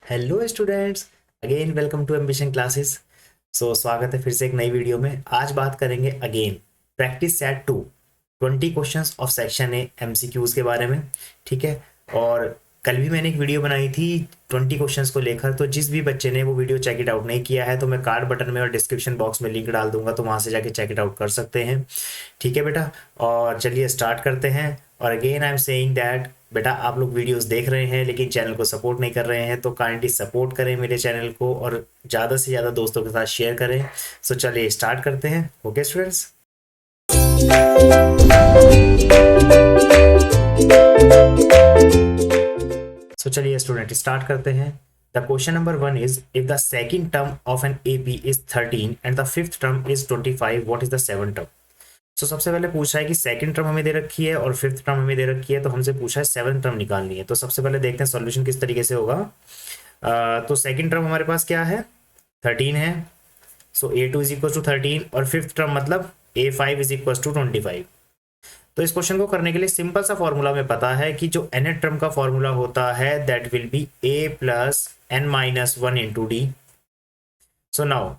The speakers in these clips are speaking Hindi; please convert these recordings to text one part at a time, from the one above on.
Hello students, again welcome to Ambition Classes. स्वागत है फिर से एक नई वीडियो में। आज बात करेंगे again practice set 2 20 questions of section A MCQs के बारे में। ठीक है। और कल भी मैंने एक वीडियो बनाई थी 20 क्वेश्चंस को लेकर, तो जिस भी बच्चे ने वो वीडियो चेक इट आउट नहीं किया है तो मैं कार्ड बटन में और डिस्क्रिप्शन बॉक्स में लिंक डाल दूंगा, तो वहाँ से जाके चेक इट आउट कर सकते हैं। ठीक है बेटा, और चलिए स्टार्ट करते हैं। और again I am saying that बेटा आप लोग वीडियोस देख रहे हैं लेकिन चैनल को सपोर्ट नहीं कर रहे हैं, तो काइंडली सपोर्ट करें मेरे चैनल को और ज़्यादा से ज़्यादा दोस्तों के साथ शेयर करें। चलिए स्टार्ट करते हैं। ओके स्टूडेंट्स, चलिए स्टूडेंट स्टार्ट करते हैं। The question number 1 is if the second term of an AP is 13 and the fifth term is 25, what is the seven term. सबसे पहले पूछा है कि सेकंड टर्म हमें दे रखी है और फिफ्थ टर्म हमें दे रखी है, तो हमसे पूछा है सेवन टर्म निकालनी है। तो सबसे पहले देखते हैं सॉल्यूशन किस तरीके से होगा। तो सेकंड टर्म हमारे पास क्या है, 13 है। a2 इज इक्वल टू 13 और फिफ्थ टर्म मतलब a5 इज इक्वल टू 25। तो इस क्वेश्चन को करने के लिए सिंपल सा फॉर्मूला में पता है कि जो nth टर्म का फॉर्मूला होता है that will B a plus n minus 1 into d. So now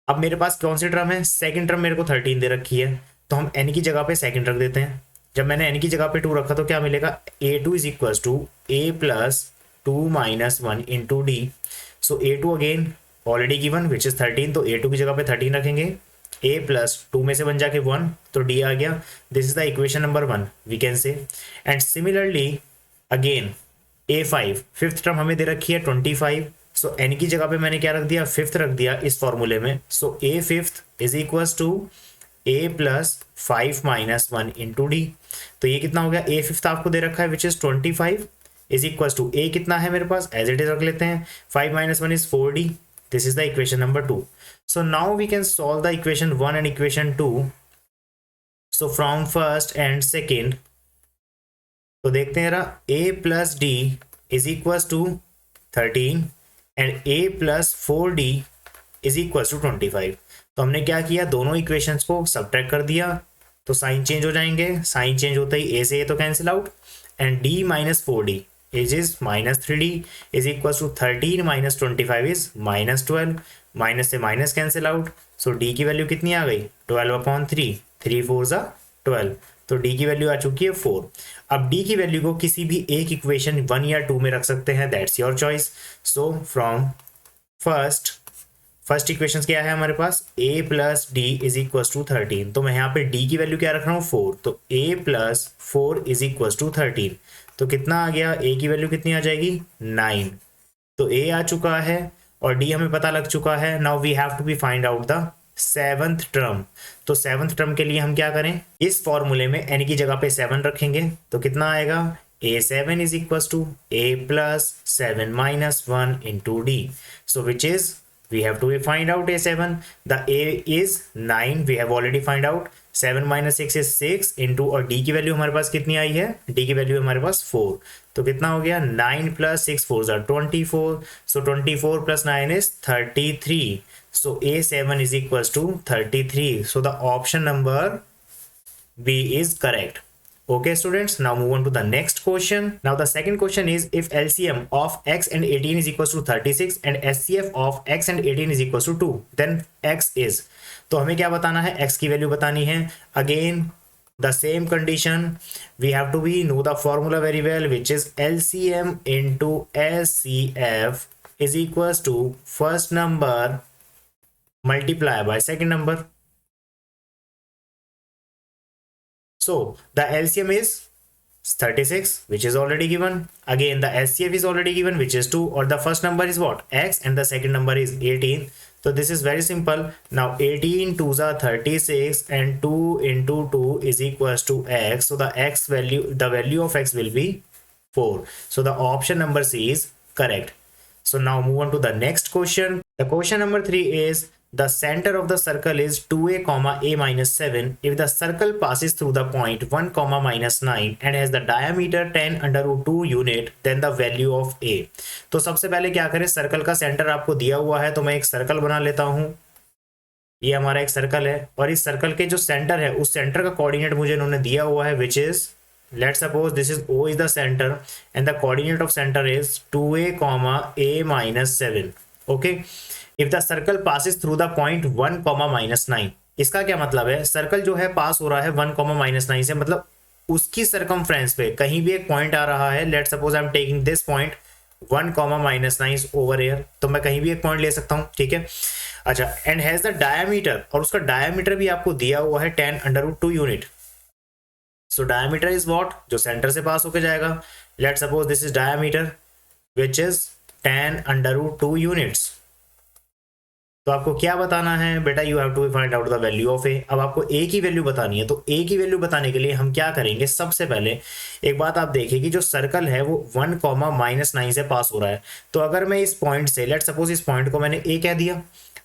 अब मेरे पास कौन सी टर्म है, सेकंड टर्म मेरे को 13 दे रखी है, तो हम n की जगह पे सेकंड रख देते हैं। जब मैंने n की जगह पे 2 रखा तो क्या मिलेगा, a2 is equal to a plus 2 minus 1 into d. So a2 again already given which is 13, तो a2 की जगह पे 13 रखेंगे। a प्लस 2 में से बन जाके 1, तो d आ गया। This is the equation number 1 we can say. And similarly again a5 fifth term हमें दे रखी है 25। सो n की जगह पे मैंने क्या रख दिया, फिफ्थ रख दिया इस फॉर्मूले में। So a fifth is equal to a plus 5 minus 1 into d. तो ये कितना हो गया, a फिफ्थ आपको दे रखा है which is 25 is equal to a कितना है मेरे पास, एज इट इज रख लेते हैं, 5 minus 1 is 4d। This is the equation number 2। So now we can solve the equation 1 and equation 2। So from first and second तो देखते हैं रहा, a plus d is equal to 13 and a plus 4d is equal to 25। तो हमने क्या किया, दोनों इक्वेशंस को सब्ट्रैक्ट कर दिया, तो साइन चेंज हो जाएंगे। साइन चेंज होता ही a से a तो cancel out, and d minus 4d is minus 3d is equal to 13 minus 25 is minus 12। Minus से minus cancel out, so d की वैल्यू कितनी आ गई, 12/3, 3 4 ज़ा 12। तो d की वैल्यू आ चुकी है 4। अब d की वैल्यू को किसी भी एक इक्वेशन 1 या 2 में रख सकते हैं, that's your choice. So from first equation क्या है हमारे पास, a plus d is equal to 13। तो मैं यहाँ पे d की वैल्यू क्या रख रहा हूँ, 4। तो a plus 4 is equal to 13। तो कितना आ गया, a की वैल्यू कितनी आ जाएगी, 9। तो a आ चुका है और d हमें पता लग चुका है। Now we have to be find out the seventh term. तो सेवंथ टर्म के लिए हम क्या करें, इस फॉर्मूले में n की जगह पे 7 रखेंगे, तो कितना आएगा, a7 is equal to a plus 7 minus 1 into d. So which is we have to find out a7. The a is 9, we have already find out। 7 minus 6 is 6 into, और d की वैल्यू हमारे पास कितनी आई है, d की वैल्यू हमारे पास 4। तो कितना हो गया, 9 प्लस 6 4 ज़ा 24। सो 24 plus 9 is 33। So a7 is equals to 33। So the option number B is correct। Okay students, now move on to the next question. Now the second question is if LCM of x and 18 is equals to 36 and SCF of x and 18 is equals to 2, then x is। तो हमें क्या बताना है, x की वैल्यू बतानी है। Again the same condition, we have to be know the formula very well, which is LCM into SCF is equals to first number multiply by second number। So the LCM is 36 which is already given. Again the SCF is already given which is 2, or the first number is what, x, and the second number is 18. So this is very simple. Now 18 2s are 36 and 2 into 2 is equals to x. So the x value, the value of x will be 4. So the option number C is correct. So now move on to the next question. The question number 3 is the center of the circle is 2a comma a minus 7 if the circle passes through the point 1 comma minus 9 and has the diameter 10 under root 2 unit, then the value of a। तो सबसे पहले क्या करें, सर्कल का सेंटर आपको दिया हुआ है, तो मैं एक सर्कल बना लेता हूं। ये हमारा एक सर्कल है और इस सर्कल के जो सेंटर है उस सेंटर का कोऑर्डिनेट मुझे इन्होंने दिया हुआ है which is Let's suppose this is O is the center and the coordinate of center is 2a comma a minus 7. Okay. If the circle passes through the point 1 comma minus 9. इसका क्या मतलब है, सर्कल जो है पास हो रहा है 1 comma minus 9 से, मतलब उसकी सर्कमफ्रेंस पे कहीं भी एक पॉइंट आ रहा है. Let's suppose I am taking this point 1 comma minus 9 over air, तो मैं कहीं भी एक पॉइंट ले सकता हूँ. ठीक है. अच्छा, एंड हैज द डायमीटर, और उसका डायमीटर भी आपको दिया हुआ है 10 under root 2 unit. So diameter is what, जो सेंटर से पास होकर जाएगा. Let's suppose this is diameter which is 10 under root 2 units. तो आपको क्या बताना है बेटा, you have to find out the value of a. अब आपको ए की वैल्यू बतानी है, तो ए की वैल्यू बताने के लिए हम क्या करेंगे, सबसे पहले एक बात आप देखिए कि जो सर्कल है वो 1 कॉमा माइनस 9 से पास हो रहा है. तो अगर मैं इस पॉइंट से, लेट सपोज इस पॉइंट को मैंने ए कह दिया,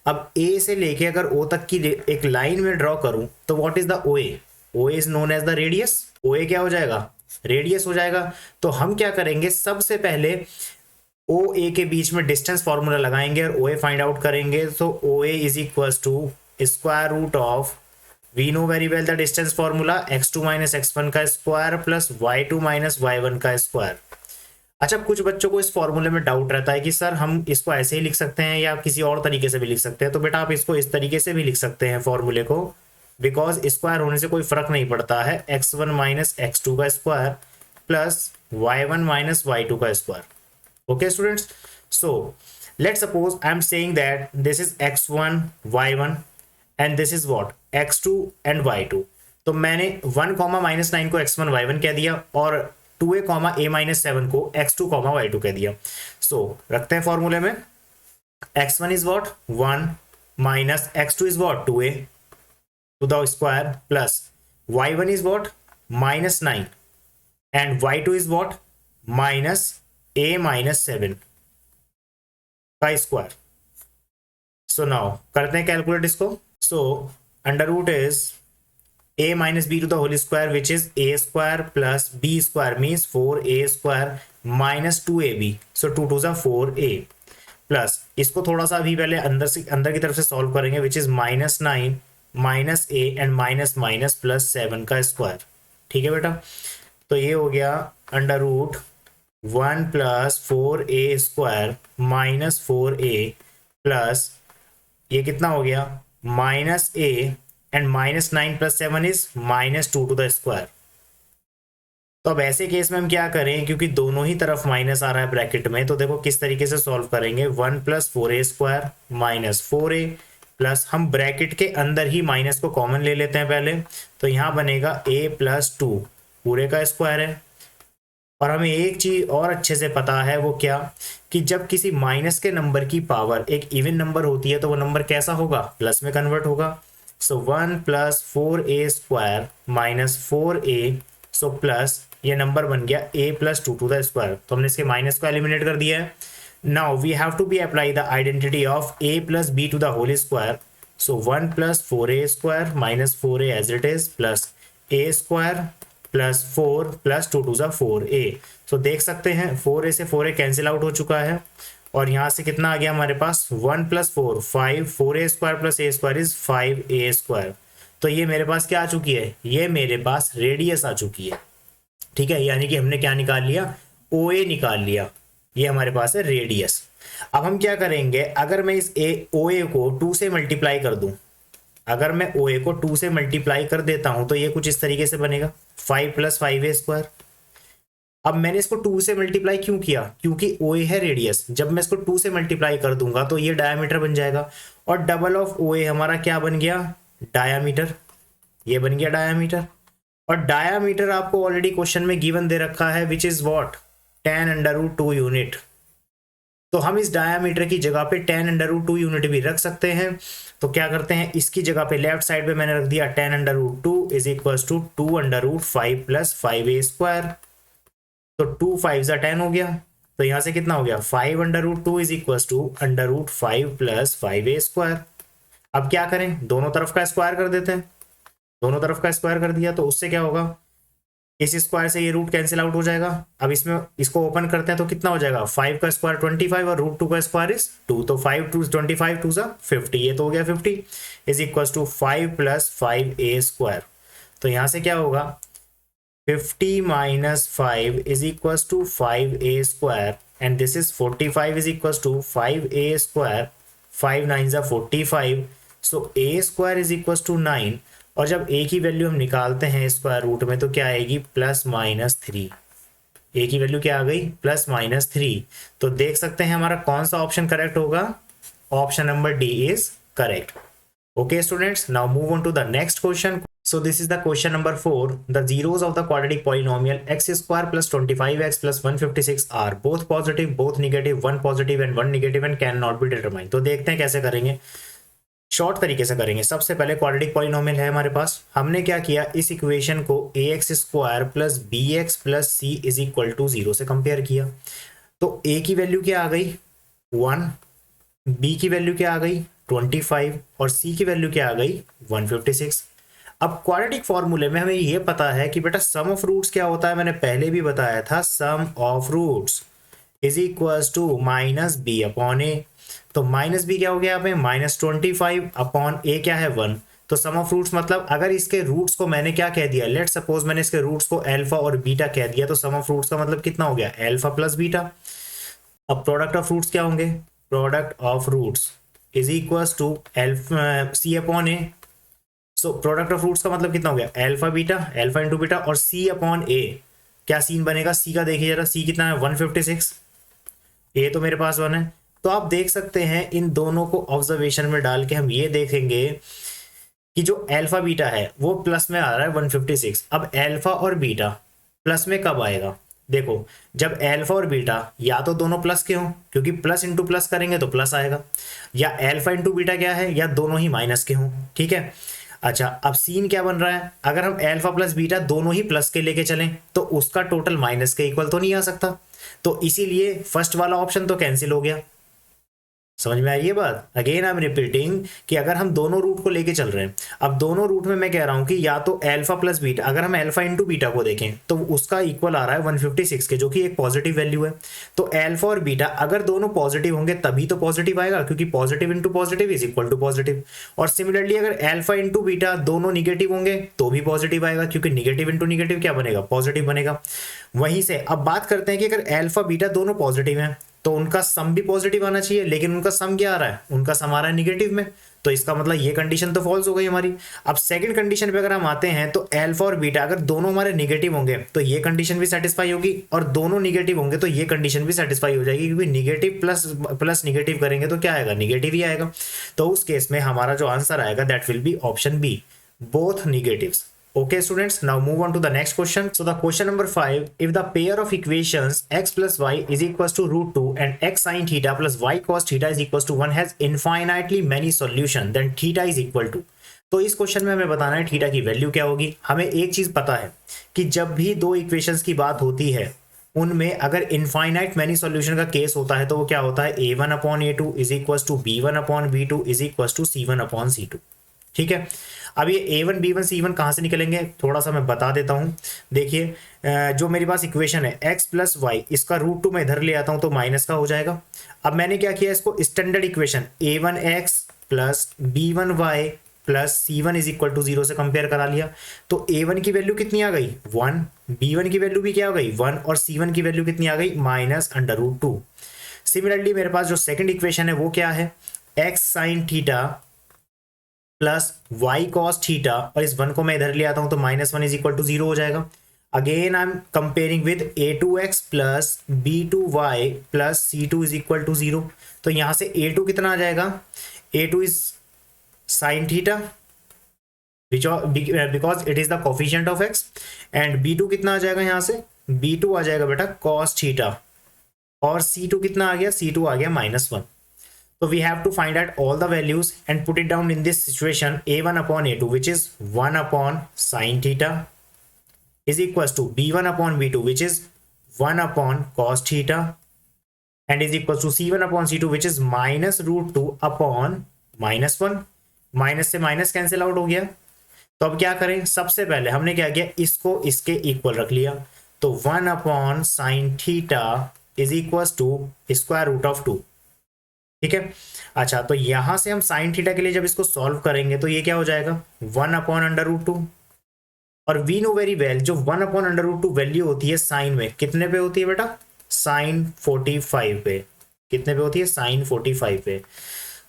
अब ए से लेके अगर ओ तक की एक लाइन में ड्रॉ करूं तो what is the O A. O is known as the radius. O A क्या हो जाएगा, रेडियस हो जाएगा. तो हम क्या करेंगे, सबसे पहले ओ ए के बीच में डिस्टेंस फॉर्मूला लगाएंगे और ओ ए फाइंड आउट करेंगे. तो O A is equals to square root of, we know very well the distance formula, x2 minus x1 का square plus y2 minus y1 का स्क्वायर. अच्छा, कुछ बच्चों को इस फॉर्मूले में डाउट रहता है कि सर हम इसको ऐसे ही लिख सकते हैं या किसी और तरीके से भी लिख सकते हैं. तो बेटा आप इसको इस तरीके से भी लिख सकते हैं फॉर्मूले को, बिकॉज स्क्वायर होने से कोई फर्क नहीं पड़ता है. x1 माइनस x2 का square plus y1 minus y2 का square. Okay students, so let's suppose I am saying that this is x1 y1 and this is what x2 and y2. तो मैंने 1 कॉमा माइनस 9 को x1 y1 कह दिया और 2a कॉमा a माइनस 7 को x2 कॉमा y2 कह दिया. सो रखते हैं फॉर्मूले में, x1 is what 1 minus x2 is what 2a to the square plus y1 is what minus 9 and y2 is what minus a minus 7 का स्क्वायर. सो नाउ करते हैं कैलकुलेट इसको. So under root is a minus b to the whole square which is a square plus b square means 4a square minus 2ab. So 2 टू ज़ा 4a प्लस इसको थोड़ा सा अभी पहले अंदर की तरफ से सॉल्व करेंगे which is minus 9 minus a and minus minus plus 7 का स्क्वायर. ठीक है बेटा, तो ये हो गया under root 1 plus 4a square minus 4a plus ये कितना हो गया minus a and minus 9 plus 7 is minus 2 to the square. तो अब ऐसे केस में हम क्या करें, क्योंकि दोनों ही तरफ माइनस आ रहा है ब्रैकेट में, तो देखो किस तरीके से सॉल्व करेंगे. 1 plus 4a square minus 4a plus हम ब्रैकेट के अंदर ही माइनस को कॉमन ले लेते हैं पहले, तो यहाँ बनेगा a प्लस 2 पूरे का स्क्वायर है. और हमें एक चीज और अच्छे से पता है, वो क्या, कि जब किसी माइनस के नंबर की पावर एक इवन नंबर होती है तो वो नंबर कैसा होगा, प्लस में कन्वर्ट होगा. So 1 plus 4a square minus 4a, so plus ये नंबर बन गया a plus 2 to the square. तो हमने इसके माइनस को एलिमिनेट कर दिया है. Now we have to be apply the identity of a plus b to the whole square. So 1 plus 4a square minus 4a as it is plus a square plus 4 plus 2 टू ज़ा 4a. सो देख सकते हैं 4a से 4a कैंसिल आउट हो चुका है और यहाँ से कितना आ गया हमारे पास 1 plus 4 5, 4a square plus a square is 5a square. तो ये मेरे पास क्या आ चुकी है, ये मेरे पास रेडियस आ चुकी है. ठीक है, यानी कि हमने क्या निकाल लिया, OA निकाल लिया. ये हमारे पास है रेडियस. अब हम क्या करेंगे, अगर मैं इस OA को 2 से मल्टीप्लाई कर दूं, अगर मैं OA को 2 से मल्टीप्लाई कर देता हूं तो ये कुछ इस तरीके से बनेगा 5 प्लस 5a स्क्वायर. अब मैंने इसको 2 से मल्टीप्लाई क्यों किया, क्योंकि OA है रेडियस. जब मैं इसको 2 से मल्टीप्लाई कर दूंगा तो ये डायमीटर बन जाएगा और डबल ऑफ OA हमारा क्या बन गया, डायामीटर. ये बन गया डायामीटर. और डायामीटर आपको ऑलरेडी क्वेश्चन में गिवन दे रखा है which is what 10 under root 2 unit. तो हम इस डायामीटर की जगह पे 10 अंडर रूट 2 यूनिट भी रख सकते हैं. तो क्या करते हैं, इसकी जगह पे लेफ्ट साइड पे मैंने रख दिया 10 under root 2 is equal to 2 under root 5 plus 5a square. तो 2 5 जा 10 हो गया. तो यहाँ से कितना हो गया 5 under root 2 is equal to under root 5 plus 5a square. अब क्या करें, दोनों तरफ का स्क्वायर कर देते हैं. दोनों तरफ का स्क्वायर कर दिया तो उससे क्या होगा, इस स्क्वायर से ये रूट कैंसिल आउट हो जाएगा. अब इसमें इसको ओपन करते हैं तो कितना हो जाएगा 5 का स्क्वायर 25 और रूट 2 का स्क्वायर इज 2. तो 5 टू 25 टू सा 50, ये तो हो गया 50 is equal to 5 plus 5a square. तो यहाँ से क्या होगा 50 minus 5 is equals to 5a square and this is 45 is equals to 5a square, 5 9s are 45, so a square is equals to 9। और जब a की वैल्यू हम निकालते हैं स्क्वायर रूट में तो क्या आएगी, प्लस माइनस 3। a की वैल्यू क्या आ गई, प्लस माइनस 3। तो देख सकते हैं हमारा कौन सा ऑप्शन करेक्ट होगा, option number D is correct. Okay students, now move on to the next question. So this is the question number 4. The zeros of the quadratic polynomial x square plus 25x plus 156 are both positive, both negative, one positive and one negative and cannot be determined. तो देखते हैं कैसे करेंगे, शॉर्ट तरीके से करेंगे। सबसे पहले क्वाड्रेटिक पॉलिनोमियल है हमारे पास, हमने क्या किया, इस इक्वेशन को ax square plus bx plus c is equal to 0 से कंपेयर किया। तो a की वैल्यू क्या आ गई 1, b की वैल्यू क्या आ गई 25 और c की वैल्यू क्या आ गई 156। अब क्वाड्रेटिक फॉर्मूले में हमें ये पता है कि बेटा सम ऑफ रूट्स क्या होता है, मैंने पहले भी बताया था, sum of roots is equals to minus b upon a. तो माइनस बी क्या हो गया यहाँ पे, माइनस 25 अपॉन ए क्या है 1। तो सम ऑफ रूट्स मतलब अगर इसके रूट्स को मैंने क्या कह दिया, लेट सपोज मैंने इसके रूट्स को अल्फा और बीटा कह दिया, तो सम ऑफ रूट्स का मतलब कितना हो गया, अल्फा प्लस बीटा। अब प्रोडक्ट ऑफ रूट्स क्या होंगे, product of roots is equals to c upon a. So product of roots का मतलब कितना हो गया, alpha beta, alpha into beta और सी अपॉन ए। क्या सीन बनेगा, सी का देखिए जरा, सी कितना है 156, ए तो मेरे पास 1 है। तो आप देख सकते हैं इन दोनों को ऑब्जर्वेशन में डाल के हम ये देखेंगे कि जो अल्फा बीटा है वो प्लस में आ रहा है 156। अब अल्फा और बीटा प्लस में कब आएगा, देखो जब अल्फा और बीटा या तो दोनों प्लस के हों, क्योंकि प्लस इंटू प्लस करेंगे तो प्लस आएगा, या अल्फा इंटू बीटा क्या है, या दोनों ही माइनस के हों। ठीक है, अच्छा अब सीन क्या बन रहा है, अगर हम अल्फा प्लस बीटा दोनों ही प्लस के लेके चलें तो उसका टोटल माइनस के इक्वल तो नहीं आ सकता, तो इसीलिए फर्स्ट वाला ऑप्शन तो कैंसिल हो गया। समझ में आ रही है बात, अगेन आई एम रिपीटिंग कि अगर हम दोनों रूट को लेके चल रहे हैं, अब दोनों रूट में मैं कह रहा हूं कि या तो अल्फा प्लस बीटा, अगर हम अल्फा इंटू बीटा को देखें तो उसका इक्वल आ रहा है 156 के, जो कि एक पॉजिटिव वैल्यू है। तो अल्फा और बीटा अगर दोनों पॉजिटिव होंगे तभी तो पॉजिटिव आएगा, क्योंकि positive into positive is equal to positive. और सिमिलरली अगर अल्फा इंटू बीटा दोनों निगेटिव होंगे तो भी पॉजिटिव आएगा, क्योंकि निगेटिव इंटू निगेटिव क्या बनेगा, पॉजिटिव बनेगा। वहीं से अब बात करते हैं कि अगर अल्फा बीटा दोनों पॉजिटिव हैं तो उनका सम भी पॉजिटिव आना चाहिए, लेकिन उनका सम क्या आ रहा है, उनका सम आ रहा है निगेटिव में, तो इसका मतलब ये कंडीशन तो फॉल्स हो गई हमारी। अब सेकंड कंडीशन पे अगर हम आते हैं तो अल्फा और बीटा अगर दोनों हमारे निगेटिव होंगे तो ये कंडीशन भी सेटिस्फाई होगी, और दोनों निगेटिव होंगे तो ये कंडीशन भी सेटिस्फाई हो जाएगी, क्योंकि निगेटिव प्लस प्लस निगेटिव करेंगे तो क्या आएगा, निगेटिव ही आएगा। तो उस केस में हमारा जो आंसर आएगा that will be option B, both negatives. Okay students, now move on to the next question. So the question number 5, if the pair of equations x plus y is equals to root 2 and x sin theta plus y cos theta is equals to 1 has infinitely many solution, then theta is equal to। तो इस क्वेश्चन में हमें बताना है थीटा की वैल्यू क्या होगी। हमें एक चीज पता है कि जब भी दो इक्वेशंस की बात होती है उनमें अगर इनफाइनाइट मैनी सॉल्यूशन का केस होता है तो वो क्या होता है, a1 upon a2 is equals to b1 upon b2 is equals to c1 upon c2। ठीक है, अब ये a1 b1 c1 कहाँ से निकलेंगे, थोड़ा सा मैं बता देता हूँ। देखिए जो मेरे पास इक्वेशन है x प्लस वाई, इसका रूट 2 मैं इधर ले आता हूँ तो माइनस का हो जाएगा। अब मैंने क्या किया, इसको standard equation a1x plus b1y plus c1 is equal to 0 से कंपेयर करा लिया। तो a1 की वैल्यू कितनी आ गई 1, b1 की वैल्यू भी क्या हो गई 1 और c1 की वैल्यू कितनी आ गई माइनस अंडर रूट 2। सिमिलरली मेरे पास जो सेकंड इक्वेशन है वो क्या है, x sine theta plus y cos theta, और इस 1 को मैं इधर ले आता हूं तो -1 इज इक्वल टू 0 हो जाएगा। Again I am comparing with a2x plus b2y plus c2 is equal to 0। तो यहां से a2 कितना आ जाएगा, a2 is sine theta because it is the coefficient of x, and b2 कितना आ जाएगा, यहां से b2 आ जाएगा बेटा कॉस थीटा, और c2 कितना आ गया, c2 आ गया -1। So we have to find out all the values and put it down in this situation, a1 upon a2 which is 1 upon sin theta is equals to b1 upon b2 which is 1 upon cos theta and is equals to c1 upon c2 which is minus root 2 upon -1। Minus से माइनस कैंसिल आउट हो गया। तो अब क्या करें, सबसे पहले हमने क्या किया, इसको इसके इक्वल रख लिया, तो 1 upon sine theta is equals to square root of 2। ठीक है, अच्छा तो यहां से हम साइन थीटा के लिए जब इसको सॉल्व करेंगे तो ये क्या हो जाएगा 1 अपॉन अंडर रूट 2, और वी नो वेरी वेल जो 1/√2 वैल्यू होती है साइन में कितने पे होती है बेटा, साइन 45 पे। कितने पे होती है, साइन 45 पे।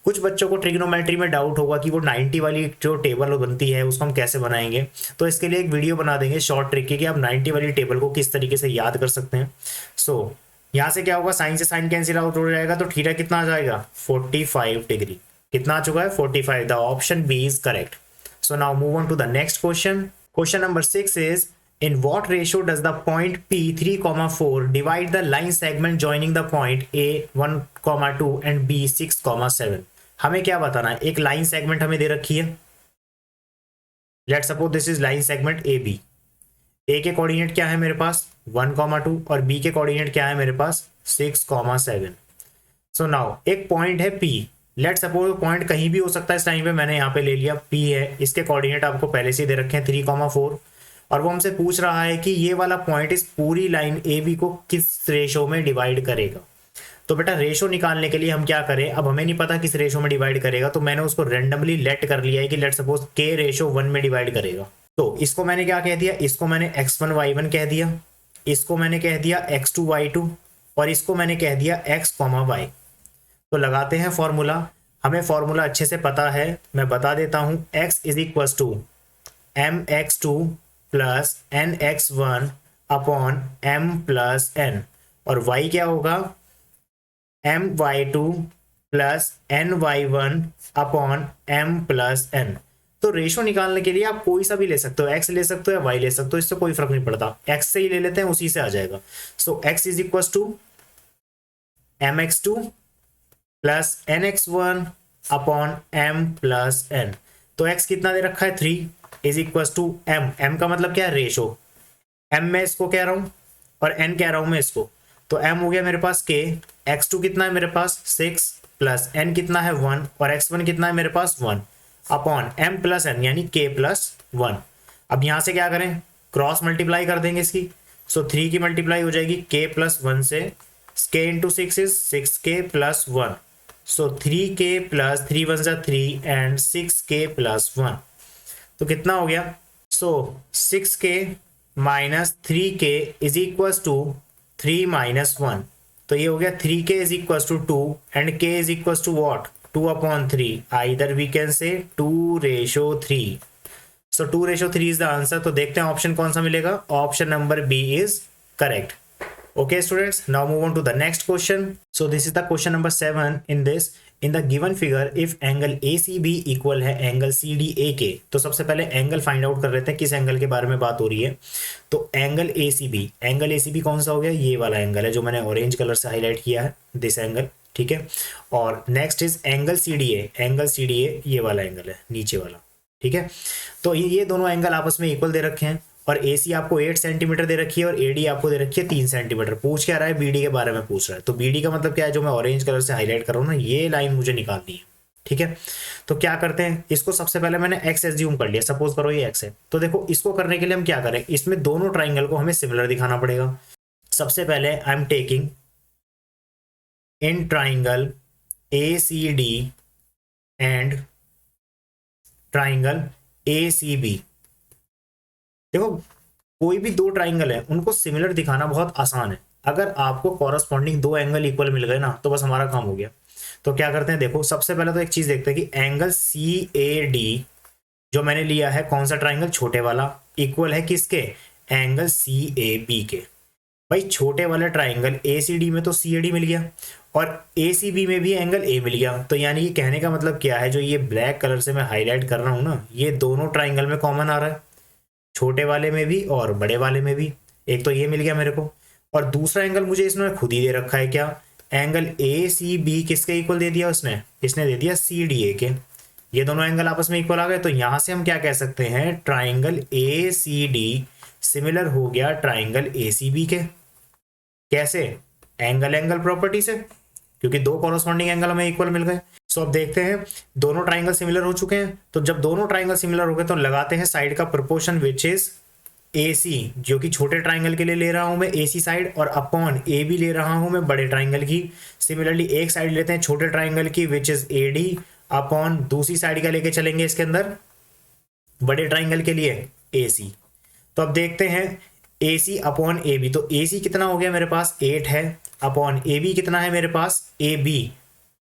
कुछ बच्चों को ट्रिग्नोमेट्री में डाउट होगा कि वो 90 वाली जो टेबल बनती है उसको हम कैसे बनाएंगे, तो इसके लिए एक वीडियो बना देंगे शॉर्ट ट्रिक की कि आप 90 वाली टेबल को किस तरीके से याद कर सकते हैं। सो यहाँ से क्या होगा, साइन से साइन कैंसिल आउट हो जाएगा, तो थीटा कितना आ जाएगा, 45 डिग्री। कितना आ चुका है, 45। The option B is correct. So now move on to the next question. Question number 6 is in what ratio does the point P 3,4 divide the line segment joining the point A 1,2 and B 6,7। हमें क्या बताना है, एक लाइन सेगमेंट हमें दे रखी है, let's suppose this is line segment A B. A के कोऑर्डिनेट क्या है मेरे पास 1,2 और बी के कोऑर्डिनेट क्या है मेरे पास 6,7। सो नाउ एक पॉइंट है P, लेट सपोज पॉइंट कहीं भी हो सकता है, इस टाइम पे मैंने यहाँ पे ले लिया P है, इसके कोऑर्डिनेट आपको पहले से दे रखे हैं 3,4 और वो हमसे पूछ रहा है कि ये वाला पॉइंट इस पूरी लाइन ए बी को किस रेशो में डिवाइड करेगा। तो बेटा रेशो निकालने के लिए हम क्या करें, अब हमें नहीं पता किस रेशो में डिवाइड करेगा, तो मैंने उसको रेंडमली लेट कर लिया है कि लेट सपोज के रेशो 1 में डिवाइड करेगा। तो इसको मैंने क्या कह दिया, इसको मैंने x1 y1 कह दिया, इसको मैंने कह दिया x2 y2 और इसको मैंने कह दिया x, y। तो लगाते हैं फॉर्मूला, हमें फॉर्मूला अच्छे से पता है, मैं बता देता हूं। x is equal to mx2 plus nx1 upon m plus n और y क्या होगा my2 plus ny1 upon m plus n। तो रेशो निकालने के लिए आप कोई सा भी ले सकते हो, x ले सकते हो या y ले सकते हो, इससे कोई फर्क नहीं पड़ता, x से ही ले लेते हैं, उसी से आ जाएगा। So x is equal to mx2 plus nx1 upon m plus n। तो x कितना दे रखा है 3 इज इक्वल टू m का मतलब क्या है रेशो, m मैं इसको कह रहा हूं और n कह रहा हूं मैं इसको, तो m हो गया मेरे पास k, x2 कितना है मेरे पास 6 प्लस n कितना है 1 और x1 कितना है मेरे पास 1 अपॉन m प्लस n यानी k प्लस 1। अब यहां से क्या करें, क्रॉस मल्टीप्लाई कर देंगे इसकी। सो 3 की मल्टीप्लाई हो जाएगी k प्लस 1 से, k into 6 is 6k plus 1। So 3k plus 3 1 जा 3 एंड 6k प्लस 1। तो कितना हो गया, so 6k minus 3k is equal to 3 minus 1। तो ये हो गया 3k is equal to 2 and k is equal to what 2/3। Either we can say 2:3। So 2:3 is the answer. तो देखते हैं ऑप्शन कौन सा मिलेगा, option number B is correct. Okay students, now move on to the next question. So this is the question number 7 in this. In the given figure, if angle ACB equal है angle CDA के, तो सबसे पहले एंगल फाइंड आउट कर लेते हैं किस एंगल के बारे में बात हो रही है। तो एंगल ACB कौन सा हो गया, ये वाला एंगल है जो मैंने ऑरेंज कलर से हाईलाइट किया है, दिस एंगल, ठीक है। और नेक्स्ट इज एंगल CDA ये वाला एंगल है नीचे वाला, ठीक है। तो ये दोनों एंगल आपस में इक्वल दे रखे हैं और AC आपको 8 सेंटीमीटर दे रखी है और AD आपको दे रखी है 3 सेंटीमीटर। पूछ क्या रहा है, BD के बारे में पूछ रहा है। तो BD का मतलब क्या है, जो मैं ऑरेंज कलर से हाईलाइट कर रहा हूँ ना, ये लाइन मुझे निकालनी है, ठीक है। तो क्या करते हैं, इसको सबसे पहले मैंने x एज्यूम कर लिया, सपोज करो ये x है। तो देखो इसको करने के लिए हम क्या करें, इसमें दोनों ट्राइंगल को हमें सिमिलर दिखाना पड़ेगा। सबसे पहले I am taking in triangle ACD and triangle ACB। देखो कोई भी दो ट्राइंगल है उनको सिमिलर दिखाना बहुत आसान है। अगर आपको कॉरस्पॉन्डिंग दो एंगल इक्वल मिल गए ना, तो बस हमारा काम हो गया। तो क्या करते हैं, देखो सबसे पहले तो एक चीज देखते हैं कि एंगल CAD जो मैंने लिया है, कौन सा ट्राइंगल, छोटे वाला, इक्वल है किसके, एंगल CAB के। भाई छोटे वाले ट्राइंगल ACD में तो CAD मिल गया और ACB में भी एंगल A मिल गया। तो यानी कि कहने का मतलब क्या है, जो ये ब्लैक कलर से मैं हाईलाइट कर रहा हूँ ना, ये दोनों ट्राइंगल में कॉमन आ रहा है, छोटे वाले में भी और बड़े वाले में भी। एक तो ये मिल गया मेरे को, और दूसरा एंगल मुझे इसने खुद ही दे रखा है, क्या, एंगल ACB किसके इक्वल दे दिया इसने दे दिया CDA के। ये दोनों एंगल आपस में इक्वल आ गए। तो यहां से हम क्या कह सकते हैं, ट्राइंगल ACD सिमिलर हो गया ट्राइंगल ACB के। कैसे, एंगल प्रॉपर्टी से, क्योंकि दो कॉरस्पॉन्डिंग एंगल हमें इक्वल मिल गए। सो अब देखते हैं, दोनों ट्राइंगल सिमिलर हो चुके हैं। तो जब दोनों ट्राइंगल सिमिलर हो गए तो लगाते हैं साइड का प्रोपोर्शन विच इज AC, जो कि छोटे ट्राइंगल के लिए ले रहा हूं मैं AC साइड, और अपॉन AB ले रहा हूं मैं बड़े ट्राइंगल की। सिमिलरली एक साइड लेते हैं छोटे ट्राइंगल की विच इज AD, अपॉन दूसरी साइड का लेके चलेंगे इसके अंदर बड़े ट्राइंगल के लिए AC। तो अब देखते हैं ए सी अपॉन ए बी। तो ए सी कितना हो गया मेरे पास 8 है, अपॉन ए बी कितना है मेरे पास ए बी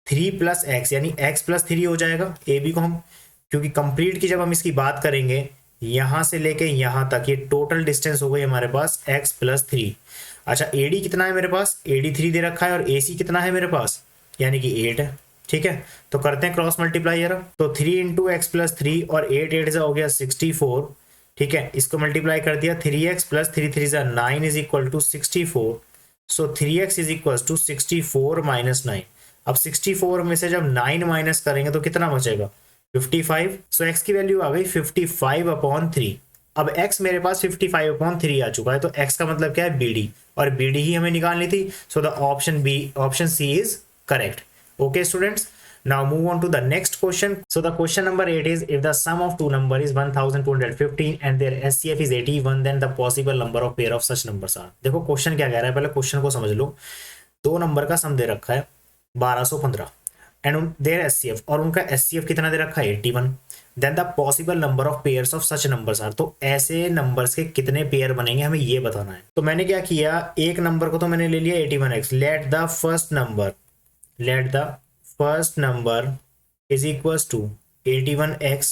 3 प्लस एक्स, यानी एक्स प्लस 3 हो जाएगा। ए बी को हम, क्योंकि कंप्लीट की जब हम इसकी बात करेंगे यहां से लेके यहां तक, ये टोटल डिस्टेंस हो गई हमारे पास एक्स प्लस 3। अच्छा ए डी कितना है मेरे पास, ए डी 3 दे रखा है, और ए सी कितना है मेरे पास यानी कि 8 है। ठीक है, तो करते हैं क्रॉस मल्टीप्लाई यार। तो 3 इंटू एक्स प्लस 3 और 8 8 जा हो गया 64। ठीक है, इसको मल्टीप्लाई कर दिया 3x प्लस 3 3 जा 9 is equal to 64। So 3x is equal to 64 minus 9। अब 64 में से जब 9 माइनस करेंगे तो कितना बचेगा 55। सो x की वैल्यू आ गई 55 अपॉन 3। अब x मेरे पास 55 अपॉन 3 आ चुका है, तो x का मतलब क्या है BD, और BD ही हमें निकालनी थी। सो the option C is correct. Okay students, now move on to the next question. So the question number 8 is, if the sum of two number is 1215 and their SCF is 81, then the possible number of pair of such numbers are। देखो क्वेश्चन क्या कह रहा है, पहले क्वेश्चन को समझ लो। दो नंबर का सम दे रखा है 1215 एंड देयर SCF, और उनका SCF कितना दे रखा है 81। Then the possible number of pairs of such numbers are. तो ऐसे नंबर्स के कितने पेयर बनेंगे हमें ये बताना है। तो मैंने क्या किया, एक नंबर को तो मैंने ले लिया 81x। Let the first number is equals to 81x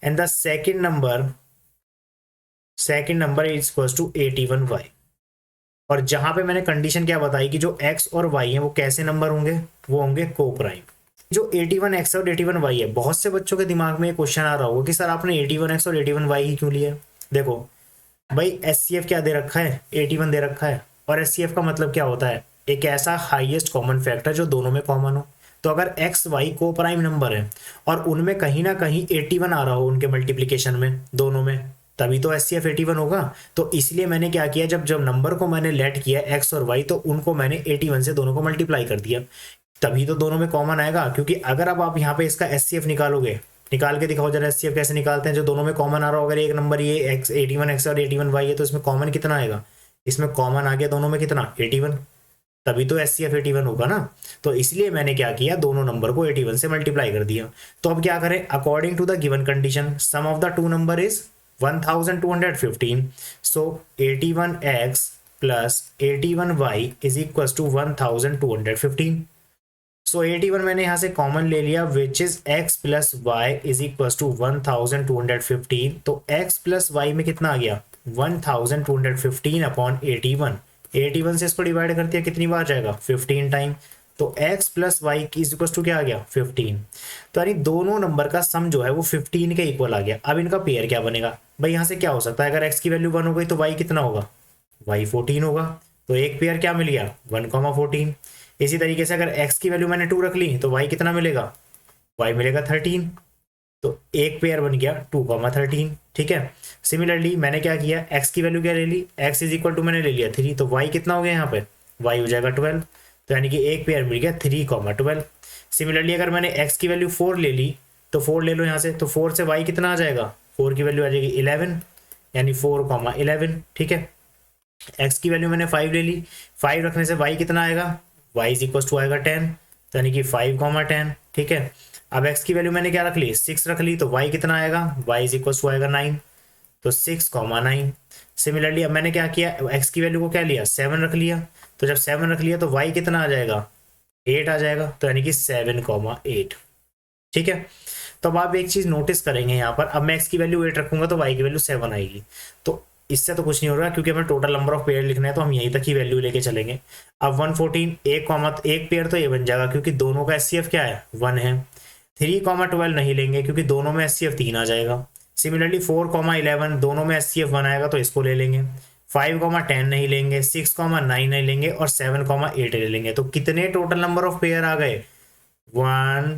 and the second number is equals to 81y। और जहां पे मैंने कंडीशन क्या बताई कि जो x और y है वो कैसे नंबर होंगे, वो होंगे को प्राइम। जो 81x और 81y है, बहुत से बच्चों के दिमाग में क्वेश्चन आ रहा होगा कि सर आपने 81x और 81y ही क्यों लिया। देखो भाई SCF क्या दे रखा है 81 दे रखा है, और SCF का मतलब क्या होता है, एक ऐसा हाईएस्ट कॉमन फैक्टर जो दोनों में कॉमन हो। तो अगर एक्स वाई को प्राइम नंबर है और उनमें कहीं ना कहीं 81 आ रहा हो उनके मल्टीप्लिकेशन में दोनों में, तभी तो SCF 81 होगा। तो इसलिए मैंने क्या किया, जब जब नंबर को मैंने लेट किया एक्स और वाई, तो उनको मैंने 81 से दोनों को मल्टीप्लाई कर दिया, तभी तो दोनों में कॉमन आएगा। क्योंकि अगर अब आप यहाँ पे इसका SCF निकालोगे, निकाल के दिखाओ जरा SCF कैसे निकालते हैं, जो दोनों में कॉमन आ रहा हो। अगर एक नंबर ये एक्स 81x और 81y है, तो इसमें कॉमन कितना आएगा, इसमें कॉमन आ गया दोनों में कितना 81, तभी तो SCF 81 होगा ना। तो इसलिए मैंने क्या किया, दोनों नंबर को 81 से मल्टीप्लाई कर दिया। तो अब क्या करें, according to the given condition sum of the two number is 1215। So 81x plus 81y is equal to 1215। So 81 मैंने यहां से कॉमन ले लिया, which is x plus y is equal to 1215। तो x प्लस वाई में कितना आ गया 1215 अपॉन 81। 81 से इसको डिवाइड कर दिया, कितनी बार जाएगा 15 टाइम। तो x प्लस वाई की इज इक्वल टू क्या आ गया 15। तो यानी दोनों नंबर का सम जो है वो 15 के इक्वल आ गया। अब इनका पेयर क्या बनेगा भाई, यहाँ से क्या हो सकता है, अगर x की वैल्यू 1 हो गई तो y कितना होगा, y 14 होगा। तो एक पेयर क्या मिल गया 1,14। इसी तरीके से अगर x की वैल्यू मैंने 2 रख ली तो y कितना मिलेगा, y मिलेगा 13। तो एक पेयर बन गया 2,13। ठीक है, सिमिलरली मैंने क्या किया, x की वैल्यू क्या ले ली, x इज इक्वल टू मैंने ले लिया 3, तो y कितना हो गया यहाँ पे, y हो जाएगा 12। तो यानी कि एक पेयर मिल गया 3,12। सिमिलरली अगर मैंने x की वैल्यू 4 ले ली, तो 4 ले लो यहाँ से, तो 4 से y कितना आ जाएगा, 4 की वैल्यू आ जाएगी 11, यानी 4,11। ठीक है, x की वैल्यू मैंने 5 ले ली, 5 रखने से y कितना आएगा, y इज इक्वल टू आएगा 10, तो यानी कि 5,10। ठीक है, अब x की वैल्यू मैंने क्या रख ली 6 रख ली, तो y कितना आएगा, y इज इक्वल टू आएगा 9, तो 6,9। सिमिलरली अब मैंने क्या किया, x की वैल्यू को क्या लिया 7 रख लिया, तो जब 7 रख लिया तो y कितना आ जाएगा 8 आ जाएगा, तो यानी कि 7,8। ठीक है, तो अब आप एक चीज नोटिस करेंगे यहाँ पर, अब मैं x की वैल्यू 8 रखूंगा तो y की वैल्यू 7 आएगी। तो इससे तो कुछ नहीं हो रहा, क्योंकि हमें टोटल नंबर ऑफ पेयर लिखना है, तो हम यहीं तक ही वैल्यू लेके चलेंगे। अब 114 एक पेयर तो ये बन जाएगा, क्योंकि दोनों का SCF क्या है 1 है। 3,12 नहीं लेंगे, क्योंकि दोनों में SCF 3 आ जाएगा। सिमिलरली 4,11 दोनों में SCF 1 आएगा, तो इसको ले लेंगे। 5,10 नहीं लेंगे, 6,9 नहीं लेंगे, और 7,8 ले लेंगे। तो कितने टोटल नंबर ऑफ पेयर आ गए 1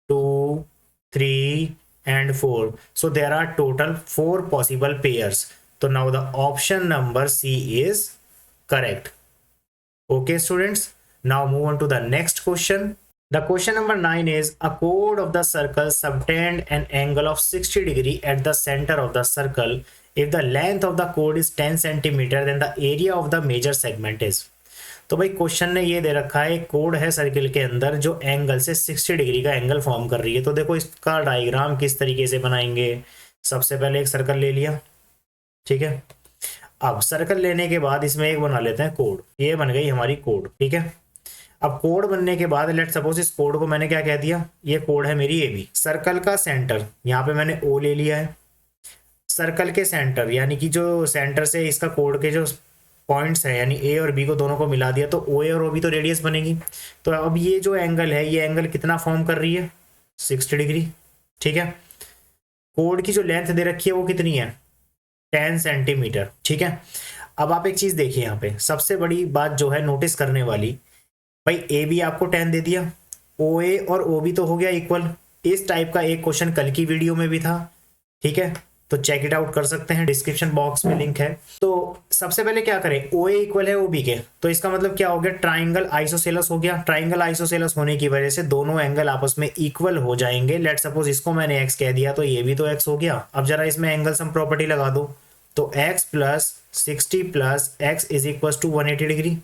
2 3 and 4। So there are total 4 possible pairs. So now the option number C is correct. Okay students, now move on to the next question. The question number 9 is, a chord of the circle subtend an angle of 60 degree at the center of the circle. If the length of the chord is 10 centimeter, then the area of the major segment is। तो भाई क्वेश्चन ने ये दे रखा है, एक कोड है सर्किल के अंदर जो एंगल से 60 डिग्री का एंगल फॉर्म कर रही है। तो देखो इसका डायग्राम किस तरीके से बनाएंगे। सबसे पहले एक सर्कल ले लिया, ठीक है। अब सर्कल लेने के बाद इसमें एक बना लेते हैं कोड, ये बन गई हमारी कोड, ठीक है। अब कोड बनने के बाद लेट सपोज इस कोड को मैंने क्या कह दिया, ये कोड है मेरी ए बी। सर्कल का सेंटर यहाँ पे मैंने ओ ले लिया है, सर्कल के सेंटर यानी कि जो सेंटर से इसका कोड के जो पॉइंट्स है यानी ए और बी को दोनों को मिला दिया, तो ओ ए और ओ बी तो रेडियस बनेगी। तो अब ये जो एंगल है, ये एंगल कितना फॉर्म कर रही है, 60 डिग्री, ठीक है। कोड की जो लेंथ दे रखी है वो कितनी है, 10 सेंटीमीटर, ठीक है। अब आप एक चीज देखिए यहाँ पे, सबसे बड़ी बात जो है नोटिस करने वाली, भाई ए बी आपको 10 दे दिया, ओ ए और ओ बी तो हो गया इक्वल। इस टाइप का एक क्वेश्चन कल की वीडियो में भी था, ठीक है, तो चेक इट आउट कर सकते हैं, डिस्क्रिप्शन बॉक्स में लिंक है। तो सबसे पहले क्या करें, ओ ए इक्वल है ओ बी के, तो इसका मतलब क्या हो गया, ट्राइंगल आइसोसेलस हो गया। ट्राइंगल आइसोसेलस होने की वजह से दोनों एंगल आपस में इक्वल हो जाएंगे। लेट सपोज इसको मैंने एक्स कह दिया, तो ये भी तो एक्स हो गया। अब जरा इसमें एंगल सम प्रॉपर्टी लगा दो, तो x plus 60 plus x is equal to 180 degree.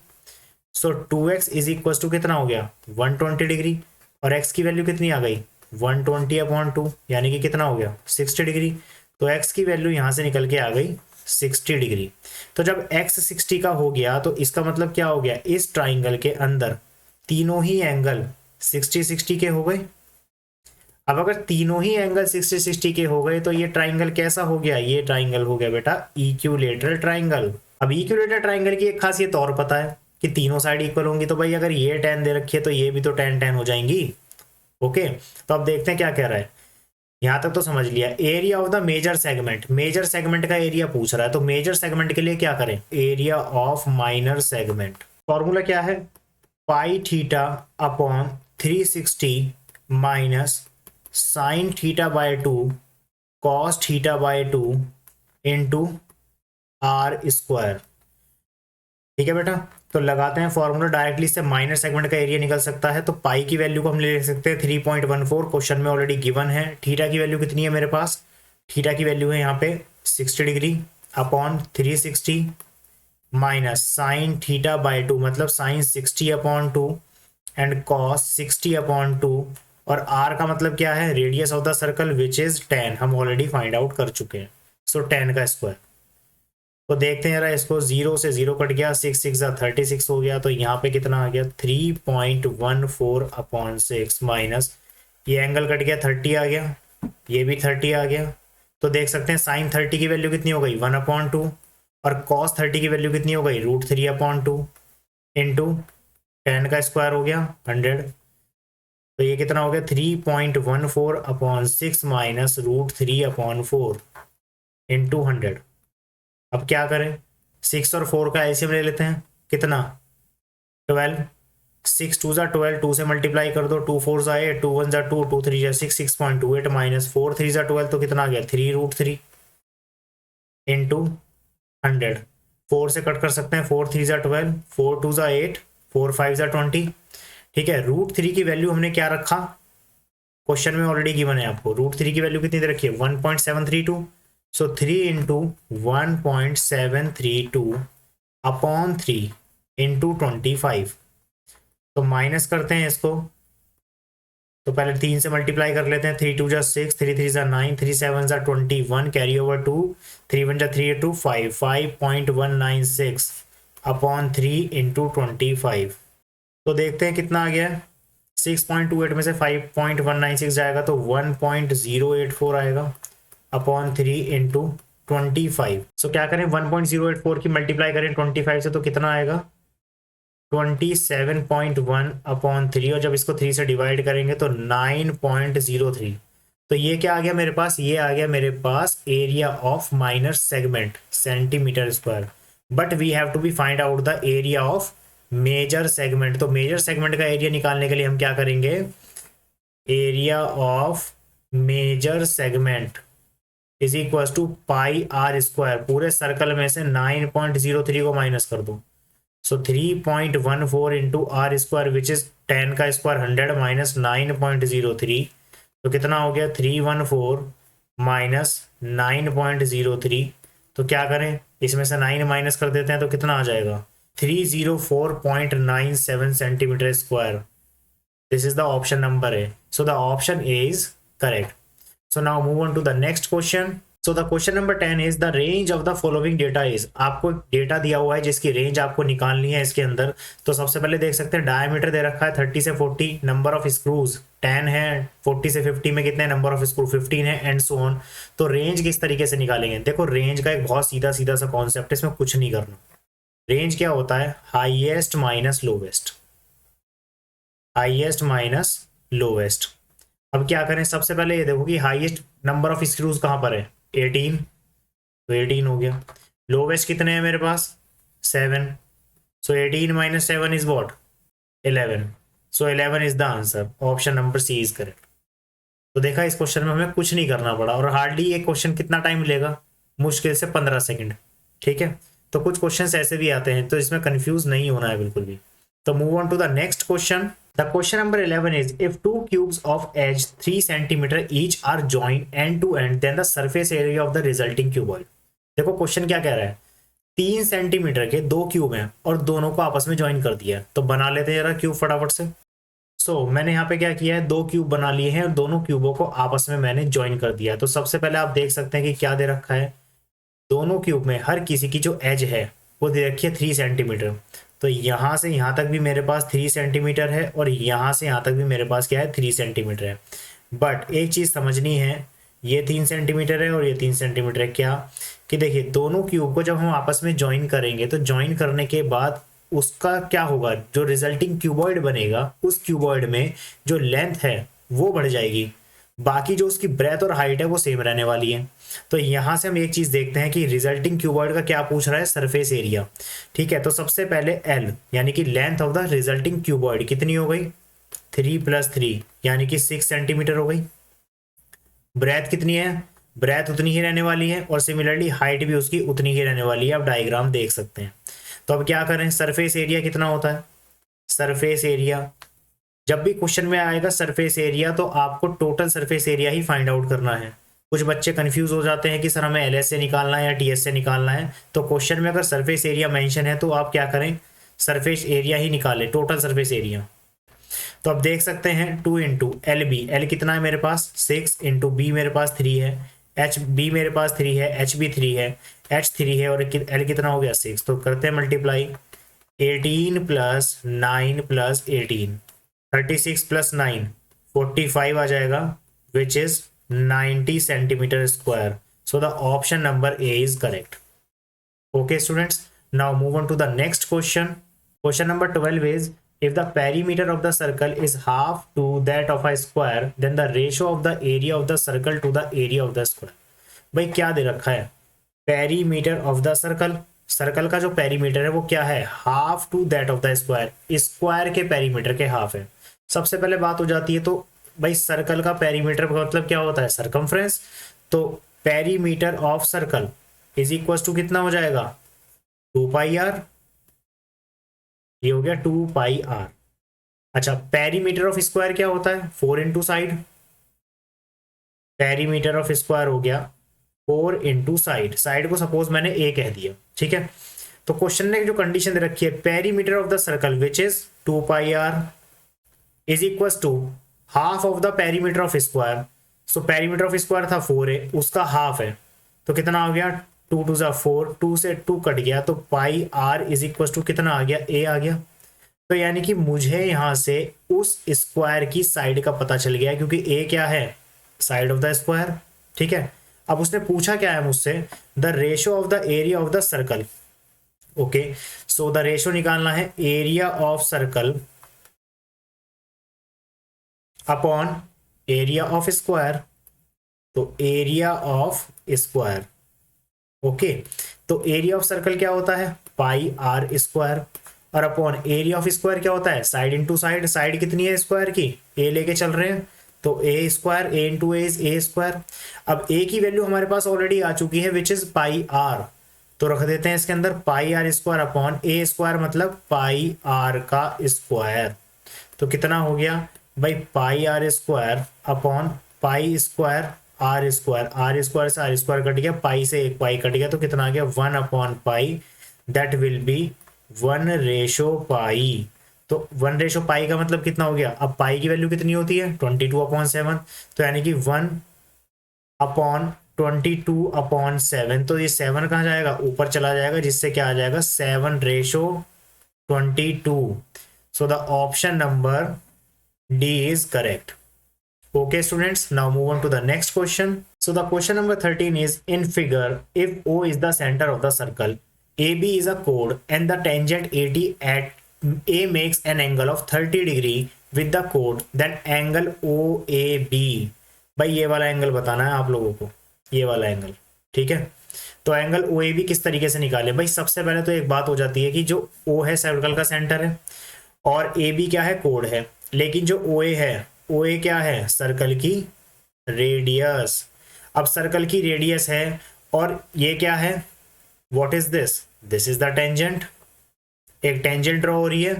So 2x is equal to कितना हो गया, 120 डिग्री, और x की वैल्यू कितनी आ गई, 120/2, यानी कि कितना हो गया, 60 डिग्री। तो x की वैल्यू यहां से निकल के आ गई 60 डिग्री। तो जब x 60 का हो गया, तो इसका मतलब क्या हो गया, इस ट्राइंगल के अंदर तीनों ही एंगल 60-60 के हो गए। अब अगर तीनों ही एंगल 60-60 के हो गए, तो ये ट्राइंगल कैसा हो गया, ये ट्राइंगल हो गया बेटा इक्विलेटरल ट्राइंगल। अब इक्विलेटरल ट्राइंगल की एक खासियत और पता है कि तीनों साइड इक्वल होंगी, तो भाई अगर ये 10 दे रखी है तो ये भी तो 10-10 हो जाएंगी। ओके, तो अब देखते हैं क्या कह रहा है। यहां तक तो समझ लिया। Area of the major segment, major segment का एरिया पूछ रहा है, तो मेजर सेगमेंट के लिए क्या करें, area of minor segment. Formula क्या है, pi theta upon 360 minus sine theta by 2 cos theta by 2 into r square, ठीक है बेटा। तो लगाते हैं फॉर्मूला, डायरेक्टली से माइनर सेगमेंट का एरिया निकल सकता है। तो पाई की वैल्यू को हम ले सकते हैं 3.14, क्वेश्चन में ऑलरेडी गिवन है। थीटा की वैल्यू कितनी है मेरे पास, थीटा की वैल्यू है यहाँ पे 60 degree upon 360 minus sine theta by 2, मतलब साइन 60/2 एंड कॉस 60/2, और आर का मतलब क्या है, radius of the circle which is 10, हम ऑलरेडी फाइंड आउट कर चुके हैं। सो 10 का स्क्वायर। तो देखते हैं जरा इसको, 0 से 0 कट गया, 6×6=36 हो गया। तो यहाँ पे कितना आ गया, 3.14/6 माइनस ये एंगल कट गया, 30 आ गया, ये भी 30 आ गया। तो देख सकते हैं साइन 30 की वैल्यू कितनी हो गई, 1/2, और कॉस 30 की वैल्यू कितनी हो गई, √3/2 इंटू 10 का स्क्वायर हो गया 100। तो ये कितना हो गया, 3.14/6 माइनस √3/4 इंटू 100। अब क्या करें, 6 और 4 का एलसीएम ले लेते हैं, कितना 12, 6×2=12, 2 से मल्टीप्लाई कर दो, 2×4=8, 2×1=2, 2×3=6, 6.28 माइनस 4×3=12, तो कितना आ गया 3√3 इंटू 100। 4 से कट कर सकते हैं, 4×3=12, 4×2=8, 4×5=20, ठीक है। √3 की वैल्यू हमने क्या रखा, क्वेश्चन में ऑलरेडी गिवन है आपको, √3 की वैल्यू कितनी दे रखी है, 1.732। सो 3 इंटू 1.732/3 इंटू 25। तो माइनस करते हैं इसको, तो पहले 3 से मल्टीप्लाई कर लेते हैं, 3×2=6, 3×3=9, 3×7=21, कैरी ओवर 2, 3×1=3, 5, 5.196/3 इंटू 25। तो देखते हैं कितना आ गया, 6.28 में से 5.196 जाएगा तो 1.084 आएगा अपॉन 3 इंटू 25। सो क्या करें, 1.084 की मल्टीप्लाई करें 25 से, तो कितना आएगा 27.1/3, और जब इसको 3 से डिवाइड करेंगे तो 9.03। तो ये क्या आ गया मेरे पास, ये आ गया मेरे पास area of minor segment centimetre square. But we have to be find out the area of major segment. तो मेजर सेगमेंट का एरिया निकालने के लिए हम क्या करेंगे, area of major segment is equal to pi r square, पूरे सर्कल में से 9.03 को माइनस कर दो। So 3.14 into r square which is 10 का स्क्वायर 100 माइनस 9.03, तो कितना हो गया 314 माइनस 9.03। तो क्या करें, इसमें से 9 माइनस कर देते हैं, तो कितना आ जाएगा 304.97 centimetre square. This is the option number A, so the option A is correct. So now move on to the next question. So the question number 10 is the range of the following data is, आपको डेटा दिया हुआ है जिसकी रेंज आपको निकालनी है इसके अंदर। तो सबसे पहले देख सकते हैं डायमीटर दे रखा है 30 से 40, नंबर ऑफ स्क्रूज 10 है, 40 से 50 में कितने नंबर ऑफ स्क्रू 15 है, एंड सो ऑन। तो रेंज किस तरीके से निकालेंगे, देखो रेंज का एक बहुत सीधा सीधा सा कॉन्सेप्ट है, इसमें कुछ नहीं करना। रेंज क्या होता है, highest minus lowest, highest minus lowest. अब क्या करें, सबसे पहले ये देखो कि हाईएस्ट नंबर ऑफ स्क्रूज कहाँ पर है, 18, तो 18 हो गया। लोवेस्ट कितने हैं मेरे पास, 7, so 18 minus 7 is what, 11, so 11 is the answer, option number C is correct. तो देखा इस क्वेश्चन में हमें कुछ नहीं करना पड़ा, और हार्डली ये क्वेश्चन कितना टाइम लेगा, मुश्किल से 15 सेकंड। ठीक है, तो कुछ क्वेश्चंस ऐसे भी आते हैं, तो इसमें कंफ्यूज नहीं होना है बिल्कुल भी। तो move on to the next question. The question number 11 is if two cubes of edge 3 cm each are joined end to end, then the surface area of the resulting cuboid। देखो क्वेश्चन क्या कह रहा है, 3 सेंटीमीटर के 2 क्यूब हैं और दोनों को आपस में ज्वाइन कर दिया है। तो बना लेते हैं जरा क्यूब फटाफट से। मैंने यहाँ पे क्या किया है, 2 क्यूब बना लिए हैं और दोनों क्यूबों को आपस में मैंने ज्वाइन कर दिया है। तो सबसे पहले आप देख सकते हैं कि क्या दे रखा है, दोनों क्यूब में हर किसी की जो एज है वो दे रखी है 3 सेंटीमीटर। तो यहाँ से यहाँ तक भी मेरे पास 3 सेंटीमीटर है और यहाँ से यहाँ तक भी मेरे पास क्या है, 3 सेंटीमीटर है। बट एक चीज़ समझनी है, ये 3 सेंटीमीटर है और ये 3 सेंटीमीटर है। क्या कि देखिए दोनों क्यूब को जब हम आपस में ज्वाइन करेंगे तो ज्वाइन करने के बाद उसका क्या होगा, जो रिजल्टिंग क्यूबॉइड बनेगा उस क्यूबॉइड में जो लेंथ है वो बढ़ जाएगी, बाकी जो उसकी ब्रेथ और हाइट है वो सेम रहने वाली है। तो यहां से हम एक चीज देखते हैं कि रिजल्टिंग क्यूबॉइड का क्या पूछ रहा है, सरफेस एरिया। ठीक है, तो सबसे पहले एल यानी कि length of the resulting cuboid कितनी हो गई, 3 + 3 यानी कि 6 सेंटीमीटर हो गई। ब्रेथ कितनी है, ब्रेथ उतनी ही रहने वाली है और सिमिलरली हाइट भी उसकी उतनी ही रहने वाली है। आप डायग्राम देख सकते हैं। तो अब क्या करें, सरफेस एरिया कितना होता है, सरफेस एरिया जब भी क्वेश्चन में आएगा सरफेस एरिया तो आपको टोटल सरफेस एरिया ही फाइंड आउट करना है। कुछ बच्चे कंफ्यूज हो जाते हैं कि सर हमें एलएस से निकालना है या टीएस से निकालना है। तो क्वेश्चन में अगर सरफेस एरिया मेंशन है तो आप क्या करें, सरफेस एरिया ही निकालें, टोटल सरफेस एरिया। तो आप देख सकते हैं 2 इंटू एल बी, एल कितना है मेरे पास 6, इंटू बी मेरे पास 3 है, एच बी मेरे पास 3 है, एच बी 3 है, एच 3 है और एल कितना हो गया 6। तो करते हैं मल्टीप्लाई, 18 + 9 + 18, 36 + 9 45 आ जाएगा, which is 90 centimetre square. So the option number A is correct. Okay students, now move on to the next question. Question number 12 is if the perimeter of the circle is half to that of a square then the ratio of the area of the circle to the area of the square। भाई क्या दे रखा है, perimeter of the circle, circle का जो पेरीमीटर है वो क्या है, half to that of the square, square के पेरीमीटर के हाफ है। सबसे पहले बात हो जाती है, तो भाई सर्कल का पेरीमीटर का मतलब क्या होता है, सरकमफ्रेंस। तो perimeter of circle is equal to कितना हो जाएगा, 2πr, ये हो गया 2πr। अच्छा, पेरीमीटर ऑफ स्क्वायर क्या होता है, 4 into side, perimeter of square हो गया 4 इंटू साइड, साइड को सपोज मैंने a कह दिया। ठीक है, तो क्वेश्चन ने जो कंडीशन दे रखी है, perimeter of the circle which is 2πr is equal to half of the perimeter of square. So perimeter of square था 4 है, उसका हाफ है, तो कितना हो गया 2 × 2 = 4, 2 से 2 कट गया तो πr इज इक्वल टू कितना आ गया, a आ गया। तो यानी कि मुझे यहां से उस स्क्वायर की साइड का पता चल गया, क्योंकि a क्या है, साइड ऑफ द स्क्वायर। ठीक है, अब उसने पूछा क्या है मुझसे, the ratio of the area of the circle. Okay, so the ratio निकालना है area of circle upon area of square, तो एरिया ऑफ स्क्वायर। ओके, तो एरिया ऑफ सर्कल क्या होता है, πr², और अपॉन एरिया ऑफ स्क्वायर क्या होता है, साइड इंटू साइड, साइड कितनी है स्क्वायर की, a लेके चल रहे हैं, तो a² a into a is a²। अब a की वैल्यू हमारे पास ऑलरेडी आ चुकी है विच इज πr, तो रख देते हैं इसके अंदर πr² अपॉन a² मतलब πr का स्क्वायर। तो कितना हो गया भाई, πr² अपॉन π² r² से r² कट गया, पाई से एक पाई कट गया, तो कितना आ गया 1/π, दैट विल बी 1/π। तो 1/π का मतलब कितना हो गया, अब पाई की वैल्यू कितनी होती है 22/7, तो यानी कि 1/π 22/7, तो ये 7 कहाँ जाएगा, ऊपर चला जाएगा, जिससे क्या आ जाएगा 7/22. सो the option number D is correct. Okay, students, now move on to the next question. So the question number 13 is, in figure, if O is the center of the circle, AB is a chord, and the tangent AD at A makes an angle of 30 degree with the chord, then angle OAB. भाई ये वाला एंगल बताना है आप लोगों को, ये वाला एंगल. ठीक है, तो एंगल OAB किस तरीके से निकाले. भाई सबसे पहले तो एक बात हो जाती है कि जो O है सर्कल का सेंटर है, और AB क्या है, कोड है. लेकिन जो OA है, OA क्या है, सर्कल की रेडियस. अब सर्कल की रेडियस है और ये क्या है, what is this, this is the tangent. एक टेंजेंट ड्रॉ हो रही है.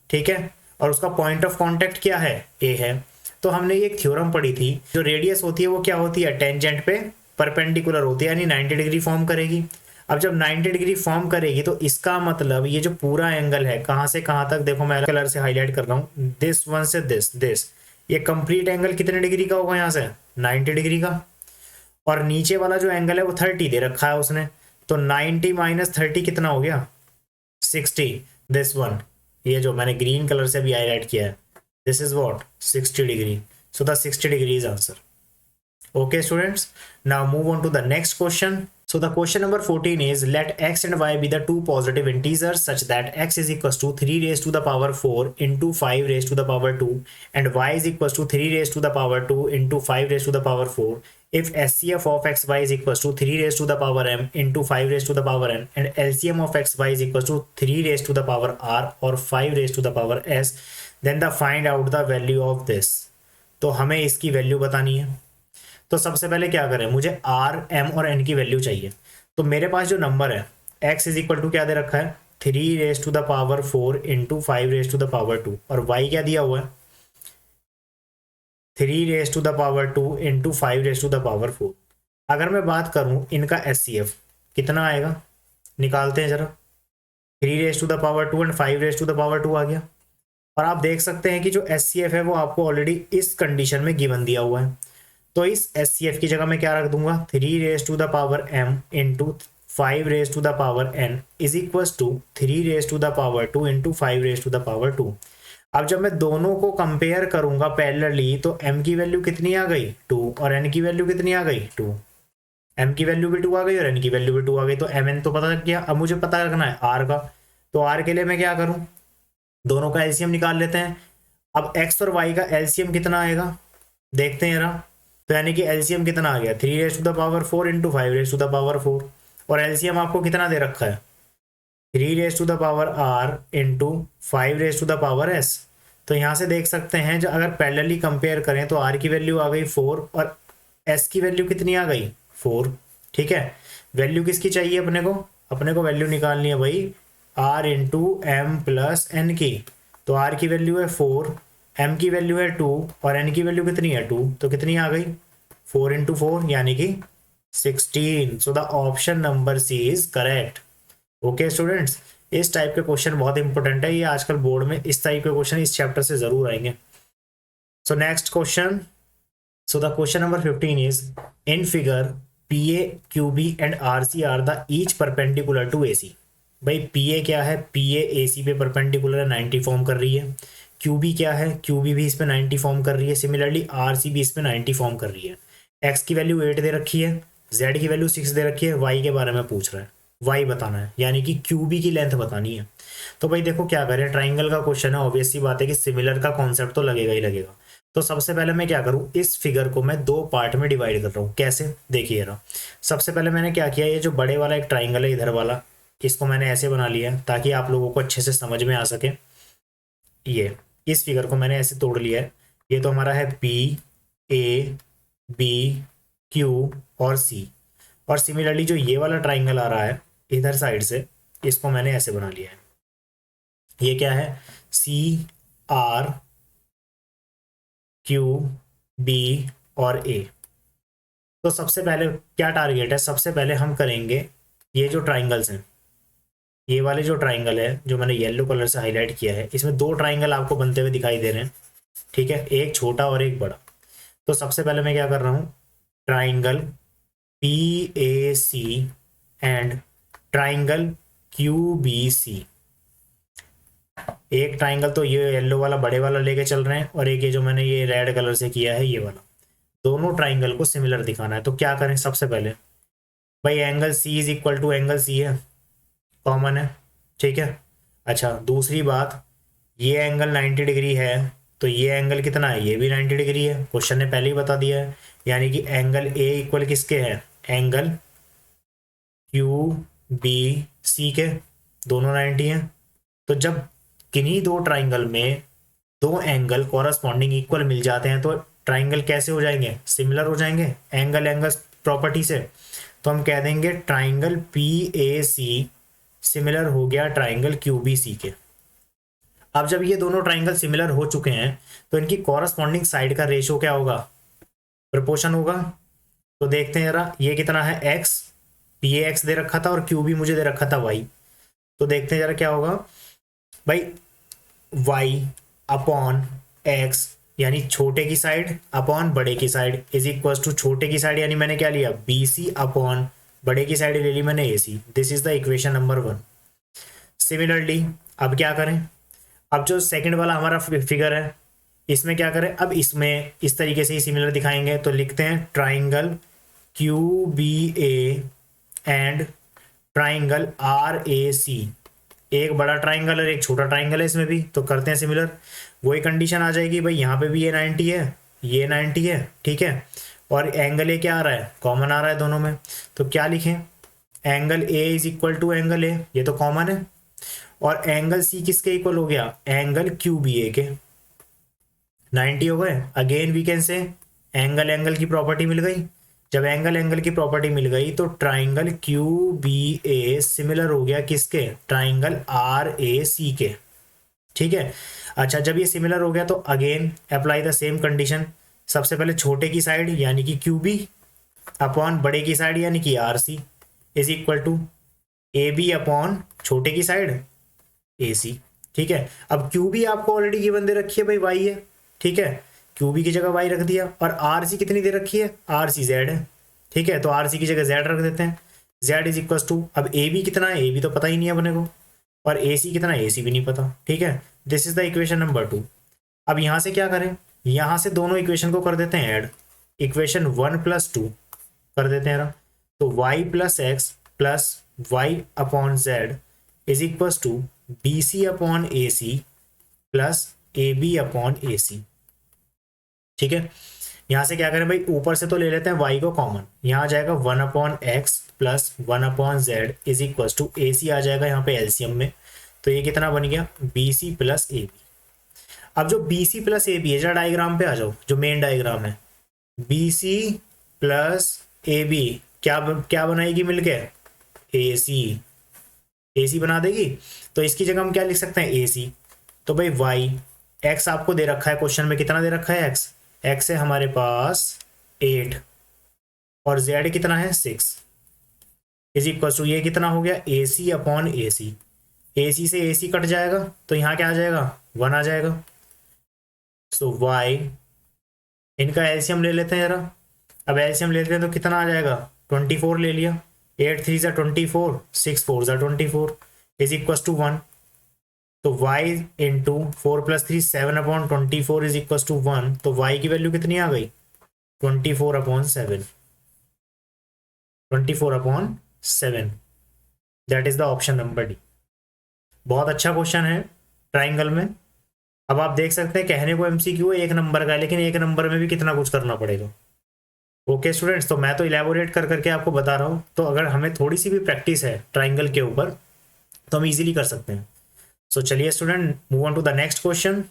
ठीक है, और उसका पॉइंट ऑफ कांटेक्ट क्या है, ए है. तो हमने ये एक थ्योरम पढ़ी थी, जो रेडियस होती है वो क्या होती है, टेंजेंट पे परपेंडिकुलर होती है, यानी 90 डिग्री फॉर्म करेगी. अब जब 90 डिग्री फॉर्म करेगी तो इसका मतलब ये जो पूरा एंगल है, कहाँ से कहाँ तक, देखो मैं कलर से हाईलाइट कर रहा हूँ, दिस वन से दिस, ये कंप्लीट एंगल कितने डिग्री का होगा, यहाँ से 90 डिग्री का. और नीचे वाला जो एंगल है वो 30 दे रखा है उसने, तो 90 माइनस 30 कितना हो गया, 60. दिस वन, ये जो मैंने ग्रीन कलर से भी हाईलाइट किया है, this is what, 60 degree. So the 60 degree is answer. Okay, students, now move on to the next question. So the question number 14 is, let x and y be the two positive integers such that x is equals to 3 raised to the power 4 into 5 raised to the power 2 and y is equals to 3 raised to the power 2 into 5 raised to the power 4 if SCF of xy is equals to 3 raised to the power m into 5 raised to the power n and LCM of xy is equals to 3 raised to the power r or 5 raised to the power s, then the find out the value of this. तो हमें इसकी वैल्यू बतानी है. तो सबसे पहले क्या करें, मुझे आर, एम और एन की वैल्यू चाहिए. तो मेरे पास जो नंबर है, एक्स इज इक्वल टू क्या दे रखा है, 3 raise to the power 4 into 5 raise to the power 2, और वाई क्या दिया हुआ है, 3 raise to the power 2 into 5 raise to the power 4. अगर मैं बात करूं इनका SCF कितना आएगा, निकालते हैं जरा. 3 raise to the power 2 and 5 raise to the power 2 आ गया. और आप देख सकते हैं कि जो SCF है वो आपको ऑलरेडी इस कंडीशन में गिवन दिया हुआ है. तो इस SCF की जगह मैं क्या रख दूंगा, 3 raise to the power m into 5 raise to the power n is equals to 3 raise to the power 2 into 5 raise to the power 2. अब जब मैं दोनों को कंपेयर करूंगा पैरेलली, तो m की वैल्यू कितनी आ गई, 2, और n की वैल्यू कितनी आ गई, 2. m की वैल्यू भी 2 आ गई और n की वैल्यू भी 2 आ गई. तो mn तो पता लग गया. अब मुझे पता रखना है r का. तो r के लिए मैं क्या करूं, दोनों का LCM निकाल लेते हैं. अब x और y का LCM कितना आएगा, देखते हैं जरा. तो यानी कि LCM कितना आ गया, 3 raise to the power 4 into 5 raise to the power 4, और LCM आपको कितना दे रखा है, 3 raise to the power r into 5 raise to the power s. तो यहाँ से देख सकते हैं, जो अगर पैरेलली कंपेयर करें तो r की वैल्यू आ गई 4 और s की वैल्यू कितनी आ गई, 4. ठीक है, वैल्यू किसकी चाहिए अपने को वैल्यू निकालनी है भाई r into M plus N की. तो r की वैल्यू है 4, m की वैल्यू है 2 और n की वैल्यू कितनी है, 2. तो कितनी आ गई, 4 इंटू 4 यानी कि 16. So the option number C is correct. Okay students, इस टाइप के क्वेश्चन बहुत इंपॉर्टेंट है. ये आजकल बोर्ड में इस टाइप के क्वेश्चन इस चैप्टर से जरूर आएंगे. So next question. So the question number 15 is, in figure PA, QB and RC are the each perpendicular to AC. भाई PA क्या है, PA AC पे परपेंडिकुलर है, 90 फॉर्म कर रही है. QB क्या है, QB भी इस पे 90 फॉर्म कर रही है. सिमिलरली RC भी इस पे 90 फॉर्म कर रही है. X की वैल्यू 8 दे रखी है, Z की वैल्यू 6 दे रखी है, Y के बारे में पूछ रहा है, Y बताना है, यानी कि QB की लेंथ बतानी है. तो भाई देखो क्या करें, ट्राइंगल का क्वेश्चन है, ऑब्वियस सी बात है कि सिमिलर का कॉन्सेप्ट तो लगेगा ही लगेगा. तो सबसे पहले मैं क्या करूँ, इस फिगर को मैं 2 पार्ट में डिवाइड कर रहा हूँ. कैसे, देखिए रहा. सबसे पहले मैंने क्या किया, ये जो बड़े वाला एक ट्राइंगल है इधर वाला, इसको मैंने ऐसे बना लिया ताकि आप लोगों को अच्छे से समझ में आ सके. ये इस फिगर को मैंने ऐसे तोड़ लिया है. ये तो हमारा है P, A, B, Q और C. और सिमिलरली जो ये वाला ट्राइंगल आ रहा है इधर साइड से, इसको मैंने ऐसे बना लिया है. ये क्या है, C, R, Q, B और A. तो सबसे पहले क्या टारगेट है, सबसे पहले हम करेंगे ये जो ट्राइंगल्स हैं, ये वाले जो ट्राइंगल है जो मैंने येलो कलर से हाईलाइट किया है, इसमें 2 ट्राइंगल आपको बनते हुए दिखाई दे रहे हैं. ठीक है, एक छोटा और एक बड़ा. तो सबसे पहले मैं क्या कर रहा हूँ, triangle PAC and triangle QBC। एक ट्राइंगल तो ये येलो वाला बड़े वाला लेके चल रहे हैं, और एक ये जो मैंने ये रेड कलर से किया है ये वाला, दोनों ट्राइंगल को सिमिलर दिखाना है। तो क्या करें सबसे पहले, भाई angle C is equal to angle C है, कॉमन है, ठीक है। अच्छा दूसरी बात, ये एंगल 90 डिग्री है, तो ये एंगल कितना है, ये भी 90 डिग्री है, क्वेश्चन ने पहले ही बता दिया है। यानी कि एंगल A इक्वल किसके है, एंगल QBC के, दोनों 90 हैं। तो जब किन्हीं दो ट्राइंगल में दो एंगल कॉरस्पॉन्डिंग इक्वल मिल जाते हैं तो ट्राइंगल कैसे हो जाएंगे, सिमिलर हो जाएंगे एंगल एंगल प्रॉपर्टी से। तो हम कह देंगे ट्राइंगल PAC सिमिलर हो गया ट्राइंगल QBC के। अब जब ये दोनों ट्राइंगल सिमिलर हो चुके हैं तो इनकी कॉरस्पॉन्डिंग साइड का रेशो क्या होगा, प्रोपोर्शन होगा। तो देखते हैं जरा, ये कितना है x, PAX दे रखा था और QB मुझे दे रखा था y। तो देखते हैं जरा क्या होगा भाई, y अपॉन x यानी छोटे की साइड अपॉन बड़े की साइड इज इक्वल टू छोटे की साइड यानी मैंने क्या लिया BC अपॉन बड़े की साइड ले ली मैंने AC। This is the equation number 1। Similarly अब क्या करें, अब जो सेकंड वाला हमारा फिगर है इसमें क्या करें, अब इसमें इस तरीके से ही सिमिलर दिखाएंगे। तो लिखते हैं triangle QBA and triangle RAC, एक बड़ा ट्राइंगल और एक छोटा ट्राइंगल है इसमें भी, तो करते हैं सिमिलर। वही कंडीशन आ जाएगी भाई, यहाँ पे भी ये 90 है, ये 90 है, ठीक है, और एंगल ए क्या आ रहा है, कॉमन आ रहा है दोनों में। तो क्या लिखें, angle A is equal to angle A, ये तो कॉमन है, और एंगल C किसके इक्वल हो गया, एंगल QBA के, 90 हो गए। Again we can say angle angle की प्रॉपर्टी मिल गई। जब एंगल एंगल की प्रॉपर्टी मिल गई तो ट्राइंगल QBA सिमिलर हो गया किसके, ट्राइंगल RAC के, ठीक है। अच्छा जब ये सिमिलर हो गया तो again apply the same condition. सबसे पहले छोटे की साइड यानी कि QB अपॉन बड़े की साइड यानी कि RC is equal to AB upon छोटे की साइड AC, ठीक है। अब QB आपको ऑलरेडी गिवन दे रखी है भाई y है, ठीक है, QB की जगह y रख दिया, और RC कितनी दे रखी है, RC Z है, ठीक है। तो RC की जगह Z रख देते हैं, Z इज इक्वल टू, अब AB कितना है, AB तो पता ही नहीं है अपने को, और AC कितना है, AC भी नहीं पता, ठीक है। This is the equation number 2। अब यहाँ से क्या करें, यहाँ से दोनों इक्वेशन को कर देते हैं ऐड, इक्वेशन 1 + 2 कर देते हैं। तो y + x plus y upon Z is equal to BC upon AC plus AB upon AC, ठीक है। यहाँ से क्या करें भाई, ऊपर से तो ले लेते हैं y को कॉमन, यहाँ आ जाएगा 1 upon x plus 1 upon Z is equal to AC आ जाएगा यहाँ पे एलसीएम में। तो ये कितना बन गया, BC प्लस AB। अब जो BC प्लस AB है, जरा डायग्राम पे आ जाओ, जो मेन डायग्राम है, BC प्लस AB क्या क्या बनाएगी मिलके, AC बना देगी। तो इसकी जगह हम क्या लिख सकते हैं, AC। तो भाई y x आपको दे रखा है क्वेश्चन में, कितना दे रखा है, x है हमारे पास 8 और z कितना है 6 इज इक्वल टू, ये कितना हो गया AC अपॉन AC। AC से AC कट जाएगा तो यहाँ क्या आ जाएगा, 1 आ जाएगा। सो y, इनका एलसीएम ले लेते हैं जरा। अब एलसीएम लेते हैं तो कितना आ जाएगा, 24 ले लिया, 8 3 ज़ा 24, 6 4 ज़ा 24 इज इक्वल टू 1। तो y into 4 + 3 7 upon 24 is equal to 1। तो y की वैल्यू कितनी आ गई, 24 upon 7, 24 upon 7, that is the option number D. बहुत अच्छा क्वेश्चन है ट्राइंगल में। अब आप देख सकते हैं कहने को MCQ 1 नंबर का है, लेकिन 1 नंबर में भी कितना कुछ करना पड़ेगा। ओके स्टूडेंट्स, तो मैं तो इलेबोरेट कर करके आपको बता रहा हूँ, तो अगर हमें थोड़ी सी भी प्रैक्टिस है ट्राइंगल के ऊपर तो हम इजीली कर सकते हैं। सो चलिए student, move on to the next question.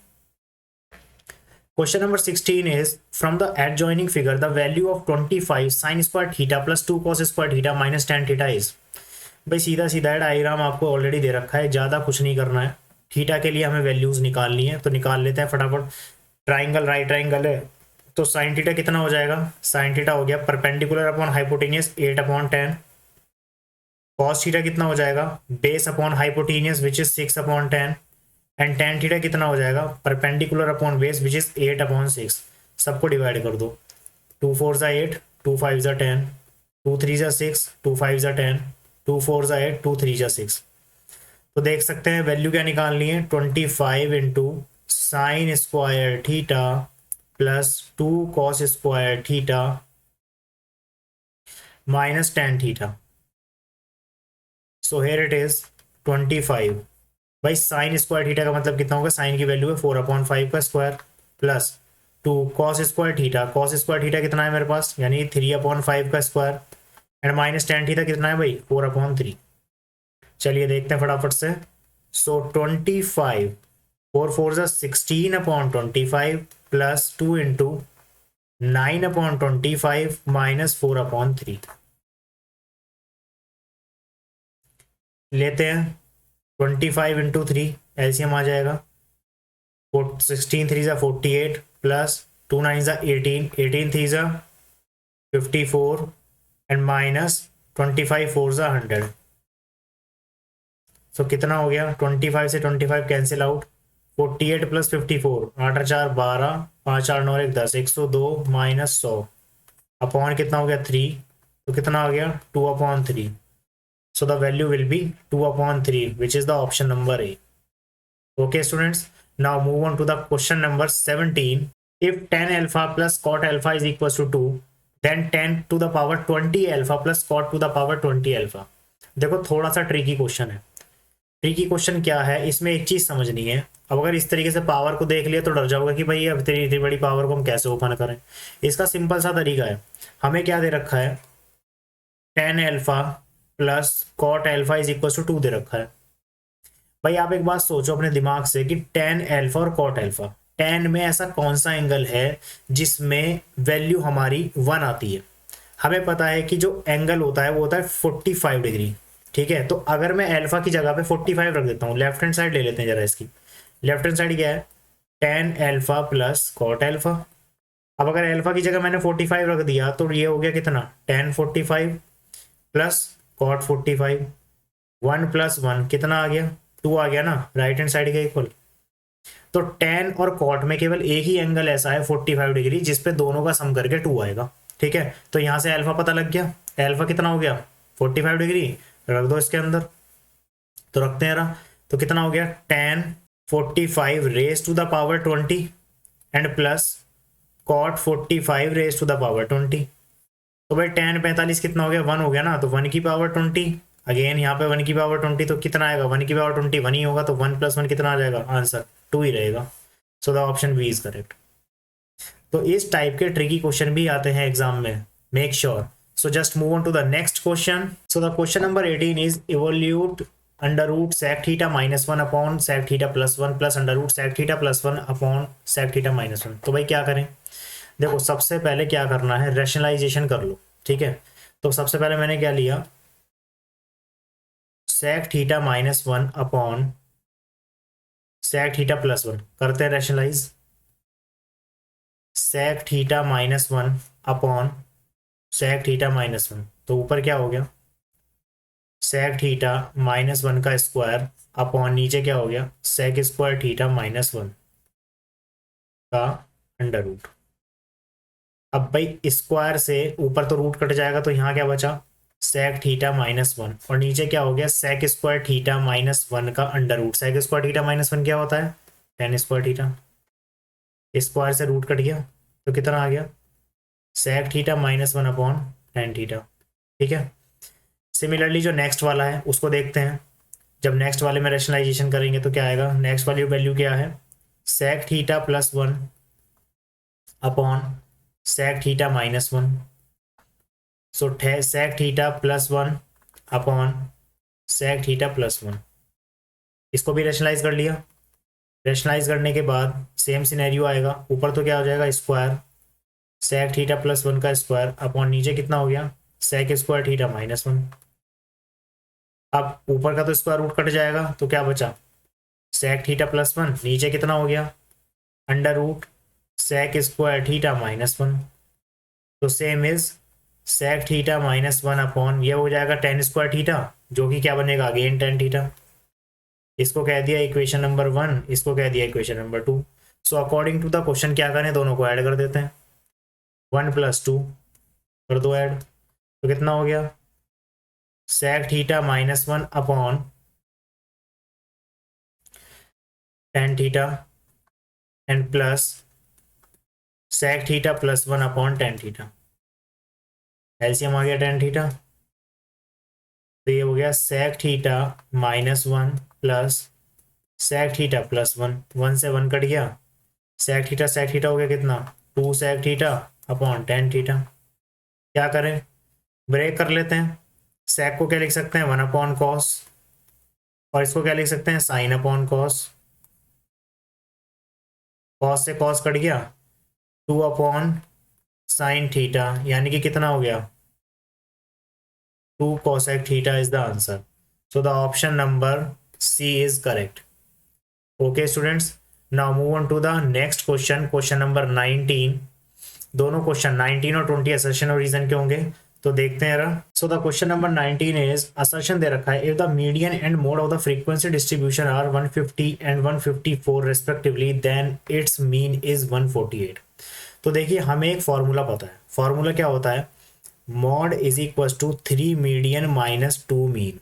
Question number 16 is from the adjoining figure the value of 25 sin square theta plus 2 cos square theta minus tan theta is. भाई सीधा सीधा डायग्राम आपको ऑलरेडी दे रखा है, ज़्यादा कुछ नहीं करना है। थीटा के लिए हमें वैल्यूज निकालनी है, तो निकाल लेते हैं फटाफट। ट्राइंगल राइट ट्राइंगल है, तो साइन थीटा कितना हो जाएगा, साइन थीटा हो गया perpendicular upon hypotenuse 8 upon 10। Cos theta कितना हो जाएगा, base upon hypotenuse which is 6 upon 10। And tan theta कितना हो जाएगा, perpendicular upon base which is 8 upon 6। सबको डिवाइड कर दो, 2 4 ज़ा 8, 2 5 ज़ा 10, 2 3 जा 6, 2 5 जा 10, 2 4 जा 8, 2 3 जा 6। तो देख सकते हैं वैल्यू क्या निकालनी है, 25 into sine square theta plus 2 cos square theta minus tan theta. So here it is 25। भाई साइन स्क्वायर थीटा का मतलब कितना होगा, साइन की वैल्यू है 4/5 का square plus 2 cos square theta, cos square theta कितना है मेरे पास, यानी 3/5 का square and minus tan theta कितना है भाई, 4/3। चलिए देखते हैं फटाफट से। सो 25, 4 4 जा 16/25 प्लस 2 इंटू 9/25 माइनस 4/3 लेते हैं। 25 इंटू 3 एलसीएम आ जाएगा, 16 3 जा 48 प्लस 2 9 जा 18, 18 3 जा 54 एंड माइनस 25 4 जा 100। सो कितना हो गया, 25 से 25 cancel out, 48 plus 54, 8 4 12, 5 8 9 1 10, 102 minus 100 upon कितना हो गया 3, तो कितना आ गया 2/3। So the value will be 2/3, which is the option number A. Okay students, now move on to the question number 17. If tan alpha plus cot alpha is equals to 2, then tan to the power 20 alpha plus cot to the power 20 alpha. देखो थोड़ा सा ट्रिकी क्वेश्चन है। ट्रिकी क्वेश्चन क्या है, इसमें एक चीज समझनी है। अब अगर इस तरीके से पावर को देख लिया तो डर जाओगे कि भाई अब इतनी बड़ी पावर को हम कैसे ओपन करें। इसका सिंपल सा तरीका है, हमें क्या दे रखा है, tan alpha plus cot alpha is equal to 2 दे रखा है। भाई आप एक बात सोचो अपने दिमाग से कि tan एल्फा और कॉट एल्फा, tan में ऐसा कौन सा एंगल है जिसमें वैल्यू हमारी 1 आती है। हमें पता है कि जो एंगल होता है वो होता है 45 डिग्री, ठीक है। तो अगर मैं एल्फा की जगह पे 45 रख देता हूँ, लेफ्ट हैंड साइड ले लेते हैं जरा इसकी। लेफ्ट हैंड साइड क्या है, tan alpha plus cot alpha. अब अगर एल्फा की जगह मैंने 45 रख दिया तो ये हो गया कितना, tan 45 प्लस कॉट 45, 1 प्लस 1 कितना आ गया, 2 आ गया ना, राइट हैंड साइड का इक्वल। तो tan और कॉट में केवल एक ही एंगल ऐसा है 45 डिग्री जिसपे दोनों का सम करके 2 आएगा, ठीक है। तो यहां से अल्फा पता लग गया, अल्फा कितना हो गया 45 डिग्री, रख दो इसके अंदर। तो रखते हैं रहा, तो कितना हो गया tan 45 raise to the power 20 and plus cot 45 raise to the power 20। तो भाई tan 45 कितना हो गया, 1 हो गया ना, तो 1 की पावर 20, अगेन यहाँ पे 1 की पावर 20, तो कितना आएगा 1 की पावर 20 1 ही होगा, तो 1 प्लस 1 कितना आ जाएगा, आंसर 2 ही रहेगा। So the option B is correct. तो इस टाइप के ट्रिकी क्वेश्चन भी आते हैं एग्जाम में, make sure. So just move on to the next question. So the question number 18 is evaluate under root sec theta -1 upon sec theta +1 plus under root sec theta +1 upon sec theta -1। तो भाई क्या करें, देखो सबसे पहले क्या करना है, रैशनलाइजेशन कर लो, ठीक है। तो सबसे पहले मैंने क्या लिया, sec theta -1 upon sec theta +1, करते हैं rationalise. Sec theta -1 upon sec theta -1, तो ऊपर क्या हो गया, सेक थीटा -1 का स्क्वायर अपॉन नीचे क्या हो गया, सेक स्क्वायर थीटा -1 का अंडर रूट। अब भाई स्क्वायर से ऊपर तो रूट कट जाएगा, तो यहाँ क्या बचा, सेक थीटा -1 और नीचे क्या हो गया, सेक स्क्वायर थीटा -1 का under root. Sec square theta -1 क्या होता है, tan स्क्वायर थीटा, स्क्वायर से रूट कट गया तो कितना आ गया, sec theta -1 upon tan theta, ठीक है। सिमिलरली जो नेक्स्ट वाला है उसको देखते हैं। जब नेक्स्ट वाले में रैशनलाइजेशन करेंगे तो क्या आएगा, नेक्स्ट वाली वैल्यू क्या है, sec theta +1 upon sec theta -1। So sec theta +1 upon sec theta +1, इसको भी रैशनलाइज कर लिया। रैशनलाइज करने के बाद सेम सिनेरियो आएगा, ऊपर तो क्या हो जाएगा स्क्वायर, सेक थीटा +1 का स्क्वायर अपॉन नीचे कितना हो गया, सेक स्क्वायर थीटा -1। अब ऊपर का तो स्क्वायर रूट कट जाएगा, तो क्या बचा, सेक थीटा +1, नीचे कितना हो गया, under root sec square theta -1। तो same is sec theta -1 upon ये हो जाएगा tan स्क्वायर थीटा, जो कि क्या बनेगा अगेन tan थीटा। इसको कह दिया इक्वेशन नंबर 1, इसको कह दिया equation number 2। So according to the question क्या करें, दोनों को ऐड कर देते हैं, 1 + 2 कर दो ऐड, तो कितना हो गया, sec theta -1 upon tan theta and plus sec theta +1 upon tan theta. LCM आ गया टेन थीटा, तो ये हो गया sec theta -1 plus sec theta +1, 1 से 1 कट गया, सेक थीटा हो गया कितना, 2 sec theta upon tan theta. क्या करें, ब्रेक कर लेते हैं। सेक को क्या लिख सकते हैं, 1 अपॉन कॉस, और इसको क्या लिख सकते हैं, साइन अपॉन कॉस। कॉस से कॉस कट गया, 2 अपॉन साइन थीटा, यानी कि कितना हो गया, 2 cosec theta is the answer. So the option number C is correct. Okay students, now move on to the next question, question number 19. दोनों क्वेश्चन 19 और 20 असर्शन और रीजन के होंगे, तो देखते हैं जरा। So the question number 19 is, assertion दे रखा है, if the median and mode of the frequency distribution are 150 and 154 respectively, then its mean is 148। तो देखिए हमें एक फॉर्मूला पता है, फॉर्मूला क्या होता है, mode is equal to 3 median minus 2 mean.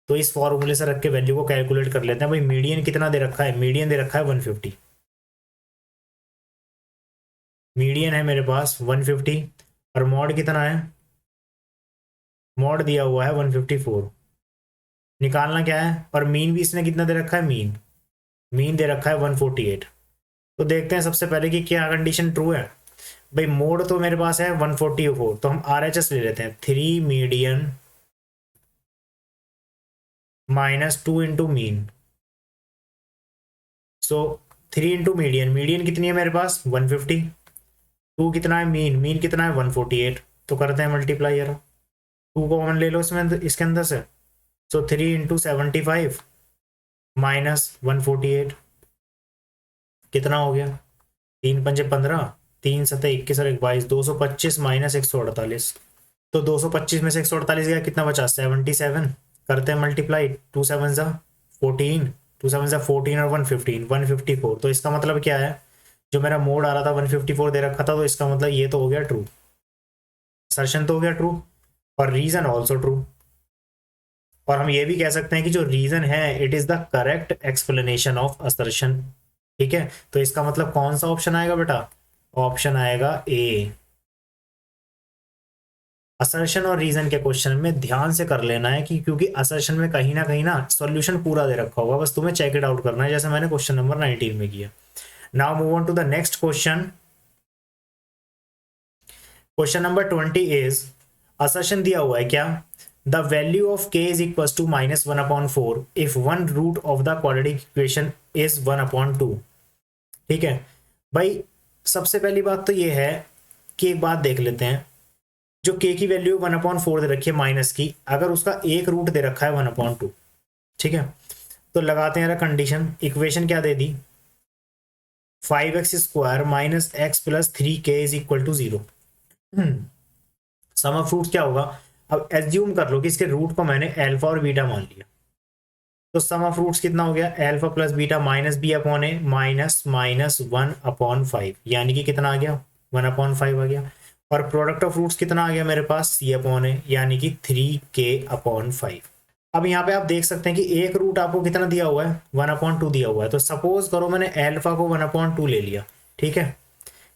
तो इस फॉर्मूले से रख के वैल्यू को कैलकुलेट कर लेते हैं। भाई मीडियन कितना दे रखा है, मीडियन दे रखा है 150, मीडियन है मेरे पास 150, और मॉड कितना है, मॉड दिया हुआ है 154। निकालना क्या है, और मीन भी इसने कितना दे रखा है, मीन मीन दे रखा है 148। तो देखते हैं सबसे पहले कि क्या कंडीशन ट्रू है। भाई मोड तो मेरे पास है 144, तो हम RHS ले लेते हैं, 3 मीडियन -2 इंटू मीन। सो 3 इंटू मीडियन, मीडियन कितनी है मेरे पास 150, 2 कितना है मीन, मीन कितना है 148। तो करते हैं मल्टीप्लाई, यार 2 को कॉमन ले लो इसमें, इसके अंदर से। सो 3 इंटू 75 -148 कितना हो गया, 3 पंजे 15, 3 सत्ते 21 और 1 22, 225 माइनस 148। तो 225 में से 148 गया, कितना बचा 77। करते हैं मल्टीप्लाई, 2 7 ज़ा 14, 2 7 ज़ा 14 और 115 154। तो इसका मतलब क्या है, जो मेरा मोड आ रहा था 154 दे रखा था, तो इसका मतलब ये तो हो गया ट्रू, असर्शन तो हो गया ट्रू, और रीजन ऑल्सो ट्रू। और हम ये भी कह सकते हैं कि जो रीजन है it is the correct explanation of assertion. ठीक है, तो इसका मतलब कौन सा ऑप्शन आएगा बेटा, ऑप्शन आएगा ए। असर्शन और रीजन के क्वेश्चन में ध्यान से कर लेना है कि क्योंकि असर्शन में कहीं ना सॉल्यूशन पूरा दे रखा होगा, बस तुम्हें चेक इट आउट करना है, जैसे मैंने क्वेश्चन नंबर 19 में किया। Now move on to the next question. Question number 20 is, assertion दिया हुआ है क्या, the value of k is equal to -1/4 if one root of the quadratic equation is 1/2। ठीक है भाई, सबसे पहली बात तो ये है कि एक बात देख लेते हैं, जो k की वैल्यू 1/4 दे रखी है माइनस की, अगर उसका एक रूट दे रखा है 1/2, ठीक है, तो लगाते हैं कंडीशन। इक्वेशन क्या दे दी, 5x square minus x plus 3k is equal to 0। Sum of roots क्या होगा, अब एज्यूम कर लो कि इसके रूट को मैंने अल्फा और बीटा मान लिया, तो सम ऑफ रूट्स कितना हो गया, alpha plus beta minus b upon a minus minus 1/5, यानी कि कितना आ गया 1/5 आ गया। और प्रोडक्ट ऑफ रूट्स कितना आ गया मेरे पास, c अपॉन ए, यानी कि 3k/5। अब यहाँ पे आप देख सकते हैं कि एक रूट आपको कितना दिया हुआ है 1/2 दिया हुआ है। तो सपोज करो मैंने अल्फा को 1/2 ले लिया, ठीक है,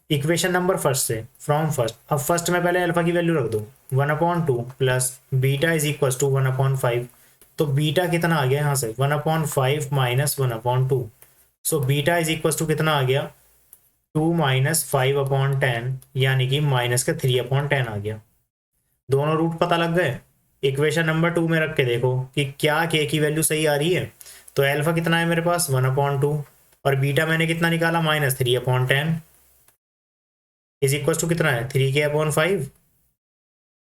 इक्वेशन नंबर फर्स्ट से, फ्रॉम फर्स्ट। अब फर्स्ट में पहले अल्फा की वैल्यू रख दो 1/2 plus beta is equal to 1/5। तो बीटा कितना आ गया यहाँ से 1/5 minus 1/2। So beta is equal to कितना आ गया 2 माइनस 5/10, यानी कि माइनस का 3/10 आ गया। दोनों रूट पता लग गए। इक्वेशन नंबर 2 में रख के देखो कि क्या के की वैल्यू सही आ रही है। तो अल्फा कितना है मेरे पास 1/2, और बीटा मैंने कितना निकाला -3/10 इज इक्वल टू कितना है 3k/5,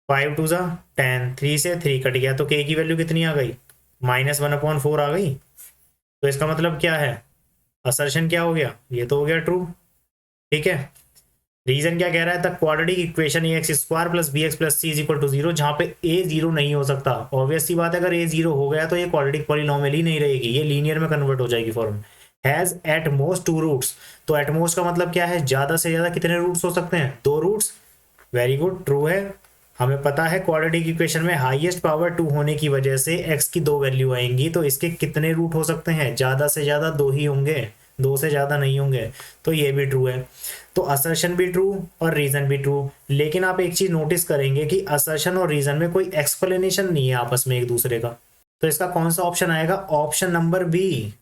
5 2 ज़ा 10, 3 से 3 कट गया, तो k की वैल्यू कितनी आ गई -1/4 आ गई। तो इसका मतलब क्या है, असर्शन क्या हो गया, ये तो हो गया ट्रू। ठीक है, रीजन क्या कह रहा है, the quadratic equation ax square plus bx plus c is equal to 0, जहां पे a 0 नहीं हो सकता। ऑब्वियस सी बात है, अगर a 0 हो गया तो ये क्वाड्रेटिक पॉलिनोमियल ही नहीं रहेगी, ये लीनियर में कन्वर्ट हो जाएगी form. Has at most 2 roots, तो एट मोस्ट का मतलब क्या है, ज्यादा से ज्यादा कितने रूट्स हो सकते हैं, 2 रूट्स। वेरी गुड, ट्रू है। हमें पता है क्वाड्रेटिक इक्वेशन में हाईएस्ट पावर 2 होने की वजह से x की 2 वैल्यू आएंगी, तो इसके कितने रूट हो सकते हैं? ज़्यादा से ज़्यादा 2 ही होंगे, 2 से ज़्यादा नहीं होंगे। तो ये भी ट्रू है, तो असर्शन भी ट्रू और रीज़न भी ट्रू। लेकिन आप एक चीज़ नोटिस करेंगे कि असर्शन और रीज़न में कोई एक्सप्लेनेशन नहीं है आपस में एक दूसरे का। तो इसका कौन सा ऑप्शन आएगा? Option number B.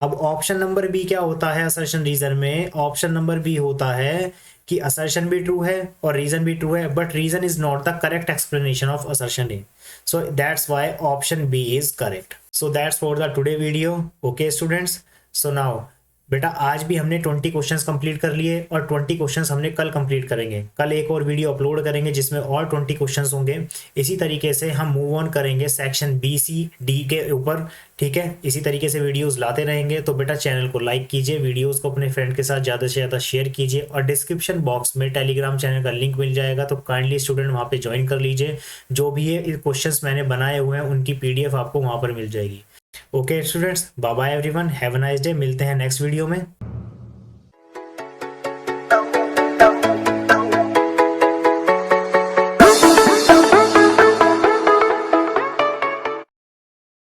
अब ऑप्शन नंबर बी क्या होता है असर्शन रीजन में? ऑप्शन नंबर बी होता है कि असर्शन भी ट्रू है और रीजन भी ट्रू है, but reason is not the correct explanation of assertion A. So that's why option B is correct. So that's for the today video. Okay students, so now बेटा आज भी हमने 20 क्वेश्चंस कंप्लीट कर लिए और 20 क्वेश्चंस हमने कल कंप्लीट करेंगे। कल एक और वीडियो अपलोड करेंगे जिसमें और 20 क्वेश्चंस होंगे। इसी तरीके से हम मूव ऑन करेंगे सेक्शन बी सी डी के ऊपर, ठीक है। इसी तरीके से वीडियोस लाते रहेंगे। तो बेटा चैनल को लाइक कीजिए, वीडियोस को अपने फ्रेंड के साथ ज़्यादा से ज़्यादा शेयर कीजिए और डिस्क्रिप्शन बॉक्स में टेलीग्राम चैनल का लिंक मिल जाएगा, तो काइंडली स्टूडेंट वहाँ पे ज्वाइन कर लीजिए। जो भी ये क्वेश्चंस मैंने बनाए हुए हैं उनकी PDF आपको वहाँ पर मिल जाएगी। Okay students, bye bye everyone, have a nice day. मिलते हैं नेक्स्ट वीडियो में।